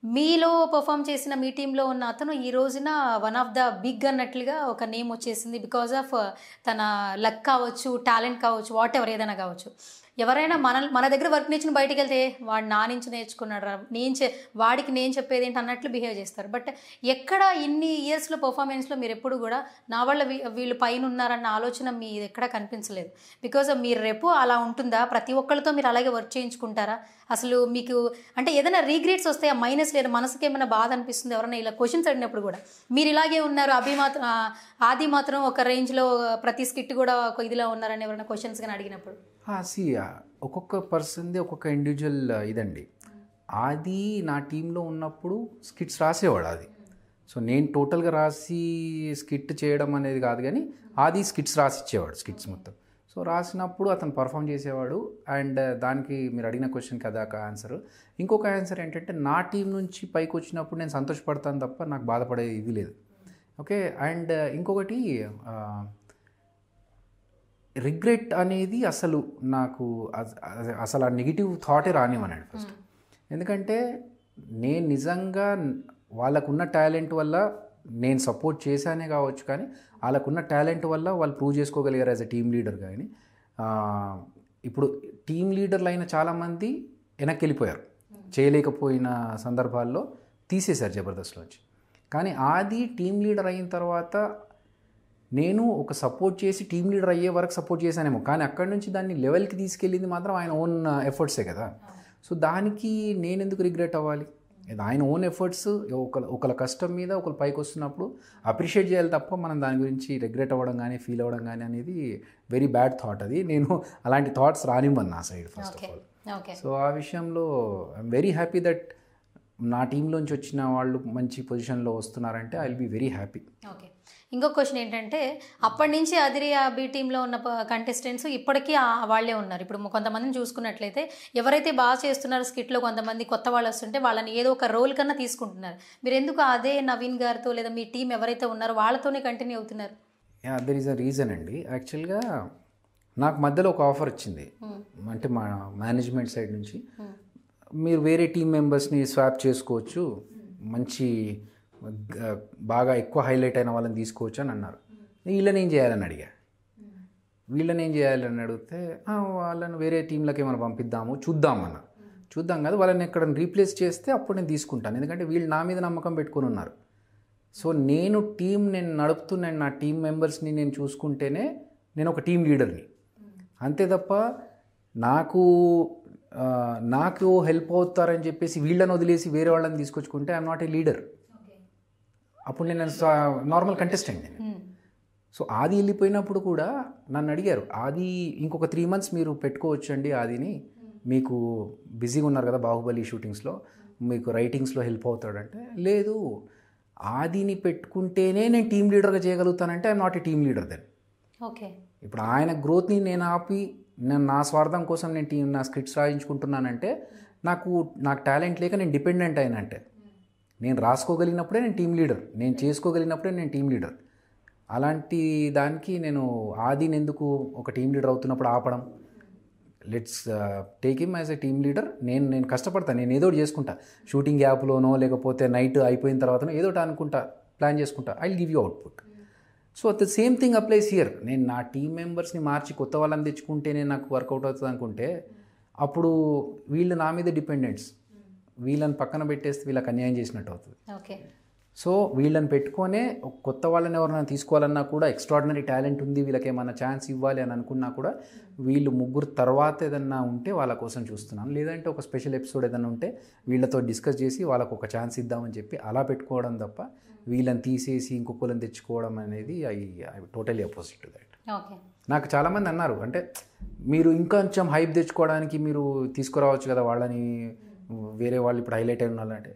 మీలో పర్ఫామ్ చేసిన మీ టీంలో ఉన్న అతను ఈ రోజున వన్ ఆఫ్ ద బిగ్ అన్నట్లుగా ఒక నేమ్ వచ్చేసింది, బికాజ్ ఆఫ్ తన లక్ కావచ్చు, టాలెంట్ కావచ్చు, వాట్ ఎవర్ ఏదైనా కావచ్చు. ఎవరైనా మన దగ్గర వర్క్ నేర్చుకుని బయటికి వెళ్తే వాడు నా నుంచి నేర్చుకున్నాడు రా, వాడికి నేను చెప్పేది ఏంటి అన్నట్లు బిహేవ్ చేస్తారు. బట్ ఎక్కడ ఇన్ని ఇయర్స్లో పర్ఫార్మెన్స్లో మీరు ఎప్పుడు కూడా నా వల్ల వీళ్ళు పైన ఉన్నారన్న ఆలోచన మీ ఎక్కడా కనిపించలేదు. బికాజ్ మీరు రేపు అలా ఉంటుందా, ప్రతి ఒక్కరితో మీరు అలాగే వర్క్ చేయించుకుంటారా? అసలు మీకు అంటే ఏదైనా రీగ్రెట్స్ వస్తాయా, మైనస్ లేదా మనసుకి ఏమైనా బాధ అనిపిస్తుంది ఎవరైనా ఇలా క్వశ్చన్స్ అడిగినప్పుడు కూడా? మీరు ఇలాగే ఉన్నారు, ఆది మాత్రం ఒక రేంజ్లో ప్రతి స్కిట్ కూడా ఒక ఇదిలో ఉన్నారని ఎవరైనా క్వశ్చన్స్ కానీ అడిగినప్పుడు? ఒక్కొక్క పర్సన్ది ఒక్కొక్క ఇండివిజువల్ ఇదండి. ఆది నా టీంలో ఉన్నప్పుడు స్కిట్స్ రాసేవాడు ఆది. సో నేను టోటల్గా రాసి స్కిట్ చేయడం అనేది కాదు, కానీ ఆది స్కిట్స్ రాసిచ్చేవాడు, స్కిట్స్ మొత్తం. సో రాసినప్పుడు అతను పర్ఫామ్ చేసేవాడు. అండ్ దానికి మీరు అడిగిన క్వశ్చన్కి అదాక ఆన్సర్. ఇంకొక ఆన్సర్ ఏంటంటే నా టీం నుంచి పైకి వచ్చినప్పుడు నేను సంతోషపడతాను తప్ప నాకు బాధపడే ఇది లేదు. ఓకే. అండ్ ఇంకొకటి రిగ్రెట్ అనేది అసలు నాకు అసలు ఆ నెగిటివ్ థాటే రానివ్వనండి ఫస్ట్. ఎందుకంటే నేను నిజంగా వాళ్ళకున్న టాలెంట్ వల్ల నేను సపోర్ట్ చేశానే కావచ్చు, కానీ వాళ్ళకున్న టాలెంట్ వల్ల వాళ్ళు ప్రూవ్ చేసుకోగలిగారు యాజ్ ఎ టీమ్ లీడర్. కానీ ఇప్పుడు టీమ్ లీడర్లు అయిన చాలామంది వెనక్కి వెళ్ళిపోయారు, చేయలేకపోయిన సందర్భాల్లో తీసేశారు జబర్దస్త్లోంచి. కానీ ఆది టీమ్ లీడర్ అయిన తర్వాత నేను ఒక సపోర్ట్ చేసి టీమ్ లీడర్ అయ్యే వరకు సపోర్ట్ చేశానేమో, కానీ అక్కడి నుంచి దాన్ని లెవెల్కి తీసుకెళ్ళింది మాత్రం ఆయన ఓన్ ఎఫర్ట్సే కదా. సో దానికి నేను ఎందుకు రిగ్రెట్ అవ్వాలి? ఆయన ఓన్ ఎఫర్ట్స్, ఒకళ్ళ కష్టం మీద ఒకరు పైకి వస్తున్నప్పుడు అప్రిషియేట్ చేయాలి తప్ప మనం దాని గురించి రిగ్రెట్ అవ్వడం కానీ ఫీల్ అవ్వడం కానీ అనేది వెరీ బ్యాడ్ థాట్. అది నేను అలాంటి థాట్స్ రానివ్వను నా side first of all. So ఆ విషయంలో ఐఎమ్ వెరీ హ్యాపీ దట్ నా టీంలోంచి వచ్చిన వాళ్ళు మంచి పొజిషన్లో వస్తున్నారంటే I will be very happy. Okay. ఇంకో క్వశ్చన్ ఏంటంటే అప్పటి నుంచి అదిరే బి టీంలో ఉన్న కంటెస్టెంట్స్ ఇప్పటికీ వాళ్ళే ఉన్నారు. ఇప్పుడు కొంతమందిని చూసుకున్నట్లయితే ఎవరైతే బాగా చేస్తున్నారో స్కిట్లో కొంతమంది కొత్త వాళ్ళు వస్తుంటే వాళ్ళని ఏదో ఒక రోల్ కన్నా తీసుకుంటున్నారు. మీరు ఎందుకు అదే నవీన్ గారితో లేదా మీ టీం ఎవరైతే ఉన్నారో వాళ్ళతోనే కంటిన్యూ అవుతున్నారు? దర్ ఈజ్ అ రీజన్ అండి. యాక్చువల్గా నాకు మధ్యలో ఒక ఆఫర్ వచ్చింది, అంటే మా మేనేజ్మెంట్ సైడ్ నుంచి మీరు వేరే టీం మెంబర్స్ని స్వాప్ చేసుకోవచ్చు, మంచి బాగా ఎక్కువ హైలైట్ అయిన వాళ్ళని తీసుకోవచ్చు అని అన్నారు. వీళ్ళని ఏం చేయాలని అడిగా. వీళ్ళని ఏం చేయాలని అడిగితే వాళ్ళని వేరే టీంలోకి ఏమైనా పంపిద్దాము చూద్దాం కాదు, వాళ్ళని ఎక్కడ రీప్లేస్ చేస్తే అప్పుడు నేను తీసుకుంటాను, ఎందుకంటే వీళ్ళు నా మీద నమ్మకం పెట్టుకుని ఉన్నారు. సో నేను నడుపుతూ నేను నా టీం మెంబర్స్ని నేను చూసుకుంటేనే నేను ఒక టీం లీడర్ని, అంతే తప్ప నాకు హెల్ప్ అవుతారని చెప్పేసి వీళ్ళని వదిలేసి వేరే వాళ్ళని తీసుకొచ్చుకుంటే ఐఎమ్ నాట్ ఏ లీడర్. అప్పుడు నేను నార్మల్ కంటెస్టెంట్ నేను. సో ఆది వెళ్ళిపోయినప్పుడు కూడా నన్ను అడిగారు, ఆది ఇంకొక 3 months మీరు పెట్టుకోవచ్చండి ఆదిని, మీకు బిజీగా ఉన్నారు కదా బాహుబలి షూటింగ్స్లో, మీకు రైటింగ్స్లో హెల్ప్ అవుతాడంటే, లేదు ఆదిని పెట్టుకుంటేనే నేను టీమ్ లీడర్గా చేయగలుగుతానంటే I'm not a team leader then. Okay. ఇప్పుడు ఆయన గ్రోత్ని నేను ఆపి నా స్వార్థం కోసం నేను నా స్క్రిప్ట్స్ రాయించుకుంటున్నానంటే నాకు టాలెంట్ లేక నేను డిపెండెంట్ అయినంటే. నేను రాసుకోగలిగినప్పుడే నేను టీమ్ లీడర్, నేను చేసుకోగలిగినప్పుడే నేను టీమ్ లీడర్. అలాంటి దానికి నేను ఆదిని ఎందుకు ఒక టీమ్ లీడర్ అవుతున్నప్పుడు ఆపడం? Let's take him as a team leader. నేను కష్టపడతాను, నేను ఏదో చేసుకుంటా, షూటింగ్ గ్యాప్లోనో లేకపోతే నైట్ అయిపోయిన తర్వాతనో ఏదో అనుకుంటా, ప్లాన్ చేసుకుంటా, I will give you output. So the same thing applies here. నేను నా టీమ్ మెంబర్స్ని మార్చి కొత్త వాళ్ళని తెచ్చుకుంటేనే నాకు వర్కౌట్ అవుతుంది అనుకుంటే అప్పుడు వీళ్ళు నా మీద డిపెండెంట్స్. వీళ్ళని పక్కన పెట్టేస్తే వీళ్ళకి అన్యాయం చేసినట్టు అవుతుంది. ఓకే. సో వీళ్ళని పెట్టుకొనే కొత్త వాళ్ళని ఎవరైనా తీసుకోవాలన్నా కూడా ఎక్స్ట్రాడినరీ టాలెంట్ ఉంది, వీళ్ళకి ఏమైనా ఛాన్స్ ఇవ్వాలి అని అనుకున్నా కూడా వీళ్ళు ముగ్గురు తర్వాత ఏదన్నా ఉంటే వాళ్ళ కోసం చూస్తున్నాను. లేదంటే ఒక స్పెషల్ ఎపిసోడ్ ఏదైనా ఉంటే వీళ్ళతో డిస్కస్ చేసి వాళ్ళకు ఒక ఛాన్స్ ఇద్దామని చెప్పి అలా పెట్టుకోవడం తప్ప వీళ్ళని తీసేసి ఇంకొకళ్ళని తెచ్చుకోవడం అనేది I totally opposite to that. Okay. నాకు చాలామంది అన్నారు, అంటే మీరు ఇంకొంచెం హైప్ తెచ్చుకోవడానికి మీరు తీసుకురావచ్చు కదా వాళ్ళని, వేరే వాళ్ళు ఇప్పుడు హైలైట్ అయిన వాళ్ళంటే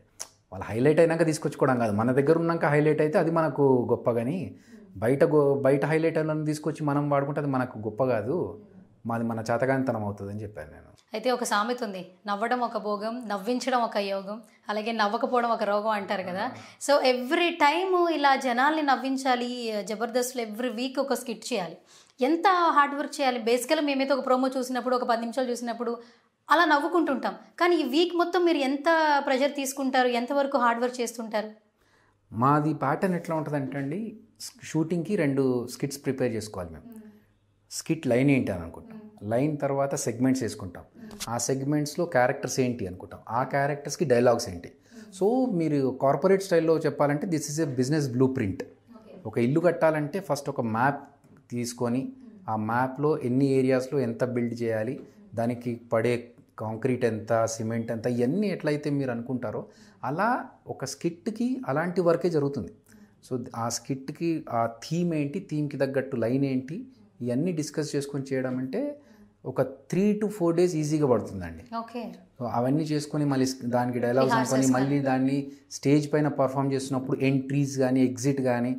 వాళ్ళు హైలైట్ అయినాక తీసుకొచ్చుకోవడం కాదు, మన దగ్గర ఉన్నాక హైలైట్ అయితే అది మనకు గొప్ప. కానీ బయట హైలైట్ అయిన తీసుకొచ్చి మనం వాడుకుంటే అది మనకు గొప్ప కాదు, మన చేతగానితనం అవుతుంది అని చెప్పాను నేను. అయితే ఒక సామెత ఉంది, నవ్వడం ఒక భోగం, నవ్వించడం ఒక యోగం, అలాగే నవ్వకపోవడం ఒక రోగం అంటారు కదా. సో ఎవ్రీ టైము ఇలా జనాల్ని నవ్వించాలి, జబర్దస్త్లో ఎవ్రీ వీక్ ఒక స్కిట్ చేయాలి, ఎంత హార్డ్ వర్క్ చేయాలి. బేసికల్గా మేమైతే ఒక ప్రోమో చూసినప్పుడు, ఒక 10 నిమిషాలు చూసినప్పుడు అలా నవ్వుకుంటుంటాం. కానీ ఈ వీక్ మొత్తం మీరు ఎంత ప్రెషర్ తీసుకుంటారు, ఎంతవరకు హార్డ్ వర్క్ చేస్తుంటారు? మాది ప్యాటర్న్ ఎట్లా ఉంటుంది అంటే అండి, షూటింగ్కి 2 స్కిట్స్ ప్రిపేర్ చేసుకోవాలి మేము. స్కిట్ లైన్ ఏంటి అని అనుకుంటాం, లైన్ తర్వాత సెగ్మెంట్స్ వేసుకుంటాం, ఆ సెగ్మెంట్స్లో క్యారెక్టర్స్ ఏంటి అనుకుంటాం, ఆ క్యారెక్టర్స్కి డైలాగ్స్ ఏంటి. సో మీరు కార్పొరేట్ స్టైల్లో చెప్పాలంటే this is a business blue print. ఒక ఇల్లు కట్టాలంటే ఫస్ట్ ఒక మ్యాప్ తీసుకొని ఆ మ్యాప్లో ఎన్ని ఏరియాస్లో ఎంత బిల్డ్ చేయాలి, దానికి పడే కాంక్రీట్ ఎంత, సిమెంట్ ఎంత, ఇవన్నీ ఎట్లయితే మీరు అనుకుంటారో అలా ఒక స్కిట్కి అలాంటి వర్కే జరుగుతుంది. సో ఆ స్కిట్కి ఆ థీమ్ ఏంటి, థీమ్కి తగ్గట్టు లైన్ ఏంటి, ఇవన్నీ డిస్కస్ చేసుకొని చేయడం అంటే ఒక 3 to 4 days ఈజీగా పడుతుందండి. ఓకే. సో అవన్నీ చేసుకొని మళ్ళీ దానికి డైలాగ్స్ అనుకొని మళ్ళీ దాన్ని స్టేజ్ పైన పర్ఫామ్ చేస్తున్నప్పుడు ఎంట్రీస్ కానీ ఎగ్జిట్ కానీ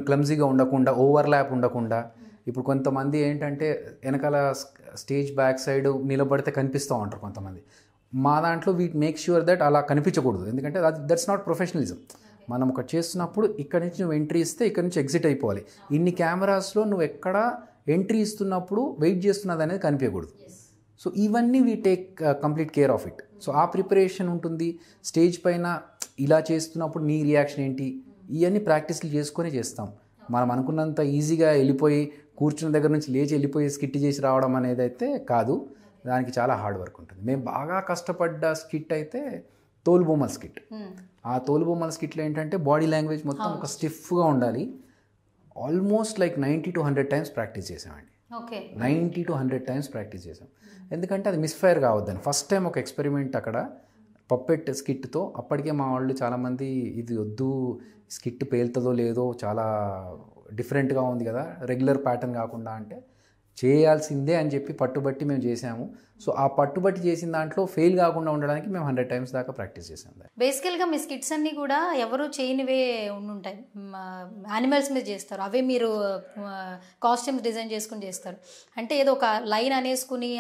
క్లమ్జీగా ఉండకుండా, ఓవర్లాప్ ఉండకుండా. ఇప్పుడు కొంతమంది ఏంటంటే వెనకాల స్టేజ్ బ్యాక్ సైడ్ నిలబడితే కనిపిస్తూ ఉంటారు కొంతమంది. మా దాంట్లో వీ మేక్ ష్యూర్ దట్ అలా కనిపించకూడదు, ఎందుకంటే దట్స్ నాట్ ప్రొఫెషనలిజం. మనం ఒకటి చేస్తున్నప్పుడు ఇక్కడ నుంచి నువ్వు ఎంట్రీ ఇస్తే ఇక్కడ నుంచి ఎగ్జిట్ అయిపోవాలి. ఇన్ని కెమెరాస్లో నువ్వు ఎక్కడ ఎంట్రీ ఇస్తున్నప్పుడు వెయిట్ చేస్తున్నది అనేది కనిపించకూడదు. సో ఇవన్నీ we take complete care of it. So ఆ ప్రిపరేషన్ ఉంటుంది. స్టేజ్ పైన ఇలా చేస్తున్నప్పుడు నీ రియాక్షన్ ఏంటి, ఇవన్నీ ప్రాక్టీస్లు చేసుకొని చేస్తాం. మనం అనుకున్నంత ఈజీగా వెళ్ళిపోయి కూర్చున్న దగ్గర నుంచి లేచి వెళ్ళిపోయి స్కిట్ చేసి రావడం అనేది అయితే కాదు, దానికి చాలా హార్డ్ వర్క్ ఉంటుంది. మేము బాగా కష్టపడ్డ స్కిట్ అయితే తోలుబొమ్మల స్కిట్. ఆ తోలుబొమ్మల స్కిట్లో ఏంటంటే బాడీ లాంగ్వేజ్ మొత్తం ఒక స్టిఫ్గా ఉండాలి. Almost like 90 to 100 times practice చేసామండి. 90 to 100 times ప్రాక్టీస్ చేసాం, ఎందుకంటే అది మిస్ఫైర్ కావద్దని. ఫస్ట్ టైం ఒక ఎక్స్పెరిమెంట్ అక్కడ పప్పెట్ స్కిట్తో. అప్పటికే మా వాళ్ళు చాలామంది ఇది వద్దు, స్కిట్ పేలుతుందో లేదో, చాలా డిఫరెంట్గా ఉంది కదా, రెగ్యులర్ ప్యాటర్న్ కాకుండా అంటే చేయాల్సిందే అని చెప్పి పట్టుబట్టి మేము చేసాము. సో ఆ పట్టుబట్టి చేసిన దాంట్లో ఫెయిల్ కాకుండా ఉండడానికి మేము 100 times దాకా ప్రాక్టీస్ చేసాం. బేసికల్గా మీ స్కిట్స్ అన్నీ కూడా ఎవరు చేయనివే ఉండుంటాయి, యానిమల్స్ మీద చేస్తారు. అవే మీరు కాస్ట్యూమ్స్ డిజైన్ చేసుకుని చేస్తారు. అంటే ఏదో ఒక లైన్ అనేసుకుని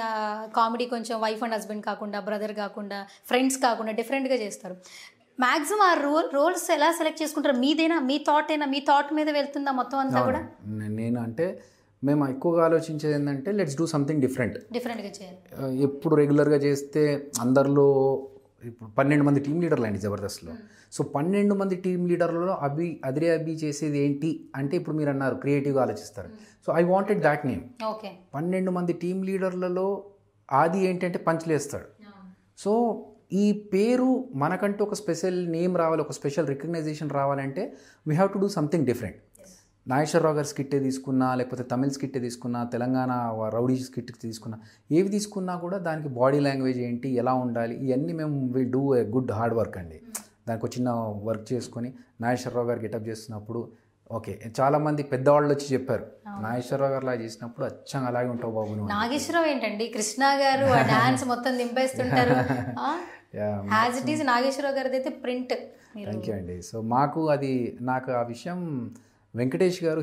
కామెడీ కొంచెం వైఫ్ అండ్ హస్బెండ్ కాకుండా, బ్రదర్ కాకుండా, ఫ్రెండ్స్ కాకుండా డిఫరెంట్గా చేస్తారు. మ్యాక్సిమం ఆ రోల్స్ ఎలా సెలెక్ట్ చేసుకుంటారు? మీదేనా, మీ థాట్ మీద వెళ్తుందా మొత్తం అంతా కూడా? నేను అంటే మేము ఎక్కువగా ఆలోచించేది ఏంటంటే లెట్స్ డూ సంథింగ్ డిఫరెంట్గా చేయాలి. ఎప్పుడు రెగ్యులర్గా చేస్తే అందరిలో ఇప్పుడు 12 మంది టీమ్ లీడర్లు అండి జబర్దస్త్లో. సో 12 మంది టీమ్ లీడర్లలో అభి చేసేది ఏంటి అంటే, ఇప్పుడు మీరు అన్నారు క్రియేటివ్గా ఆలోచిస్తారు. So I wanted that name. 12 మంది టీమ్ లీడర్లలో ఆది ఏంటంటే పంచులేస్తాడు. సో ఈ పేరు మనకంటూ ఒక స్పెషల్ నేమ్ రావాలి, ఒక స్పెషల్ రికగ్నైజేషన్ రావాలంటే we have to do something different. Nageswararao గారి స్కిట్టే తీసుకున్నా, లేకపోతే తమిళ్ స్కిట్టే తీసుకున్నా, తెలంగాణ రౌడీ స్కిట్ తీసుకున్నా, ఏవి తీసుకున్నా కూడా దానికి బాడీ లాంగ్వేజ్ ఏంటి, ఎలా ఉండాలి, ఇవన్నీ మేము will do a good hard work అండి. దానికి ఒక చిన్న వర్క్ చేసుకొని నాగేశ్వరరావు గారు గెటప్ చేస్తున్నప్పుడు ఓకే, చాలామంది పెద్దవాళ్ళు వచ్చి చెప్పారు, నాగేశ్వరరావు గారు అలా చేసినప్పుడు అచ్చంగా అలాగే ఉంటావు బాబు. నాగేశ్వరరావు ఏంటండి, కృష్ణ గారు డాన్స్ మొత్తం దింపేస్తుంటారు. యాజ్ ఇట్ ఈస్ నాగేశ్వరరావు గారిది అయితే ప్రింట్. థ్యాంక్ యూ అండి. సో నాకు ఆ విషయం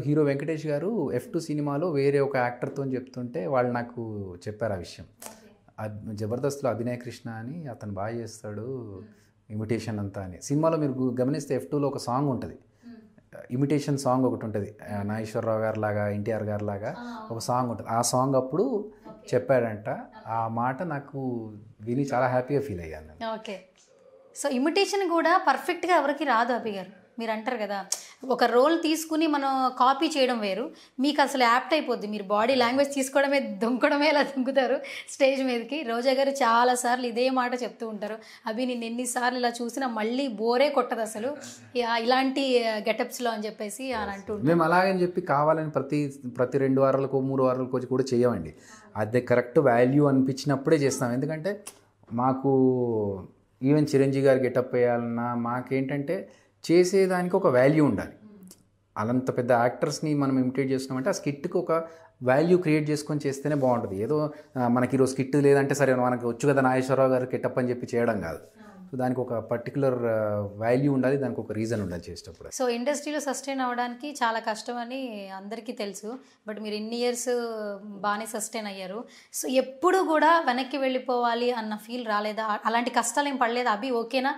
హీరో వెంకటేష్ గారు F2 సినిమాలో వేరే ఒక యాక్టర్తో చెప్తుంటే వాళ్ళు నాకు చెప్పారు ఆ విషయం. జబర్దస్త్లో అభినయ్ కృష్ణ అని అతను బాగా చేస్తాడు ఇమిటేషన్ అంతా అని. సినిమాలో మీరు గమనిస్తే F2లో ఒక సాంగ్ ఉంటుంది, ఇమిటేషన్ సాంగ్ ఒకటి ఉంటుంది, నాగేశ్వరరావు గారి లాగా ఎన్టీఆర్ గారి లాగా ఒక సాంగ్ ఉంటుంది. ఆ సాంగ్ అప్పుడు చెప్పాడంట. ఆ మాట నాకు విని చాలా హ్యాపీగా ఫీల్ అయ్యాను. ఓకే. సో ఇమిటేషన్ కూడా పర్ఫెక్ట్గా ఎవరికి రాదు అభి గారు. మీరు అంటారు కదా, ఒక రోల్ తీసుకుని మనం కాపీ చేయడం వేరు, మీకు అసలు యాప్ట్ అయిపోద్ది. మీరు బాడీ లాంగ్వేజ్ తీసుకోవడమే, దుంకడమే ఇలా దుంకుతారు స్టేజ్ మీదకి. రోజా గారు చాలాసార్లు ఇదే మాట చెప్తూ ఉంటారు, అభి నేను ఎన్నిసార్లు ఇలా చూసినా మళ్ళీ బోరే కొట్టదు అసలు ఇలాంటి గెటప్స్లో అని చెప్పేసి అని అంటుంటారు. మేము అలాగని చెప్పి కావాలని ప్రతి 2 వారాలకు 3 వారాలకు కూడా చేయమండి. అది కరెక్ట్ వాల్యూ అనిపించినప్పుడే చేస్తాం. ఎందుకంటే మాకు ఈవెన్ చిరంజీవి గారు గెటప్ వేయాలన్నా మాకేంటంటే చేసేదానికి ఒక వాల్యూ ఉండాలి. అలంత పెద్ద యాక్టర్స్ని మనం ఇమిటేట్ చేస్తున్నామంటే ఆ స్కిట్కి ఒక వాల్యూ క్రియేట్ చేసుకొని చేస్తేనే బాగుంటుంది. ఏదో మనకి ఈరోజు స్కిట్ లేదంటే సరే మనకి వచ్చు కదా నాగేశ్వరరావు గారు గెటప్ అని చెప్పి చేయడం కాదు. సో దానికి ఒక పర్టికులర్ వాల్యూ ఉండాలి, దానికి ఒక రీజన్ ఉండాలి చేసేటప్పుడు. సో ఇండస్ట్రీలో సస్టైన్ అవ్వడానికి చాలా కష్టం అని అందరికీ తెలుసు. బట్ మీరు ఇన్ని ఇయర్స్ బాగానే సస్టైన్ అయ్యారు. సో ఎప్పుడు కూడా వెనక్కి వెళ్ళిపోవాలి అన్న ఫీల్ రాలేదా? అలాంటి కష్టాలు ఏం పడలేదా? అభి ఓకేనా,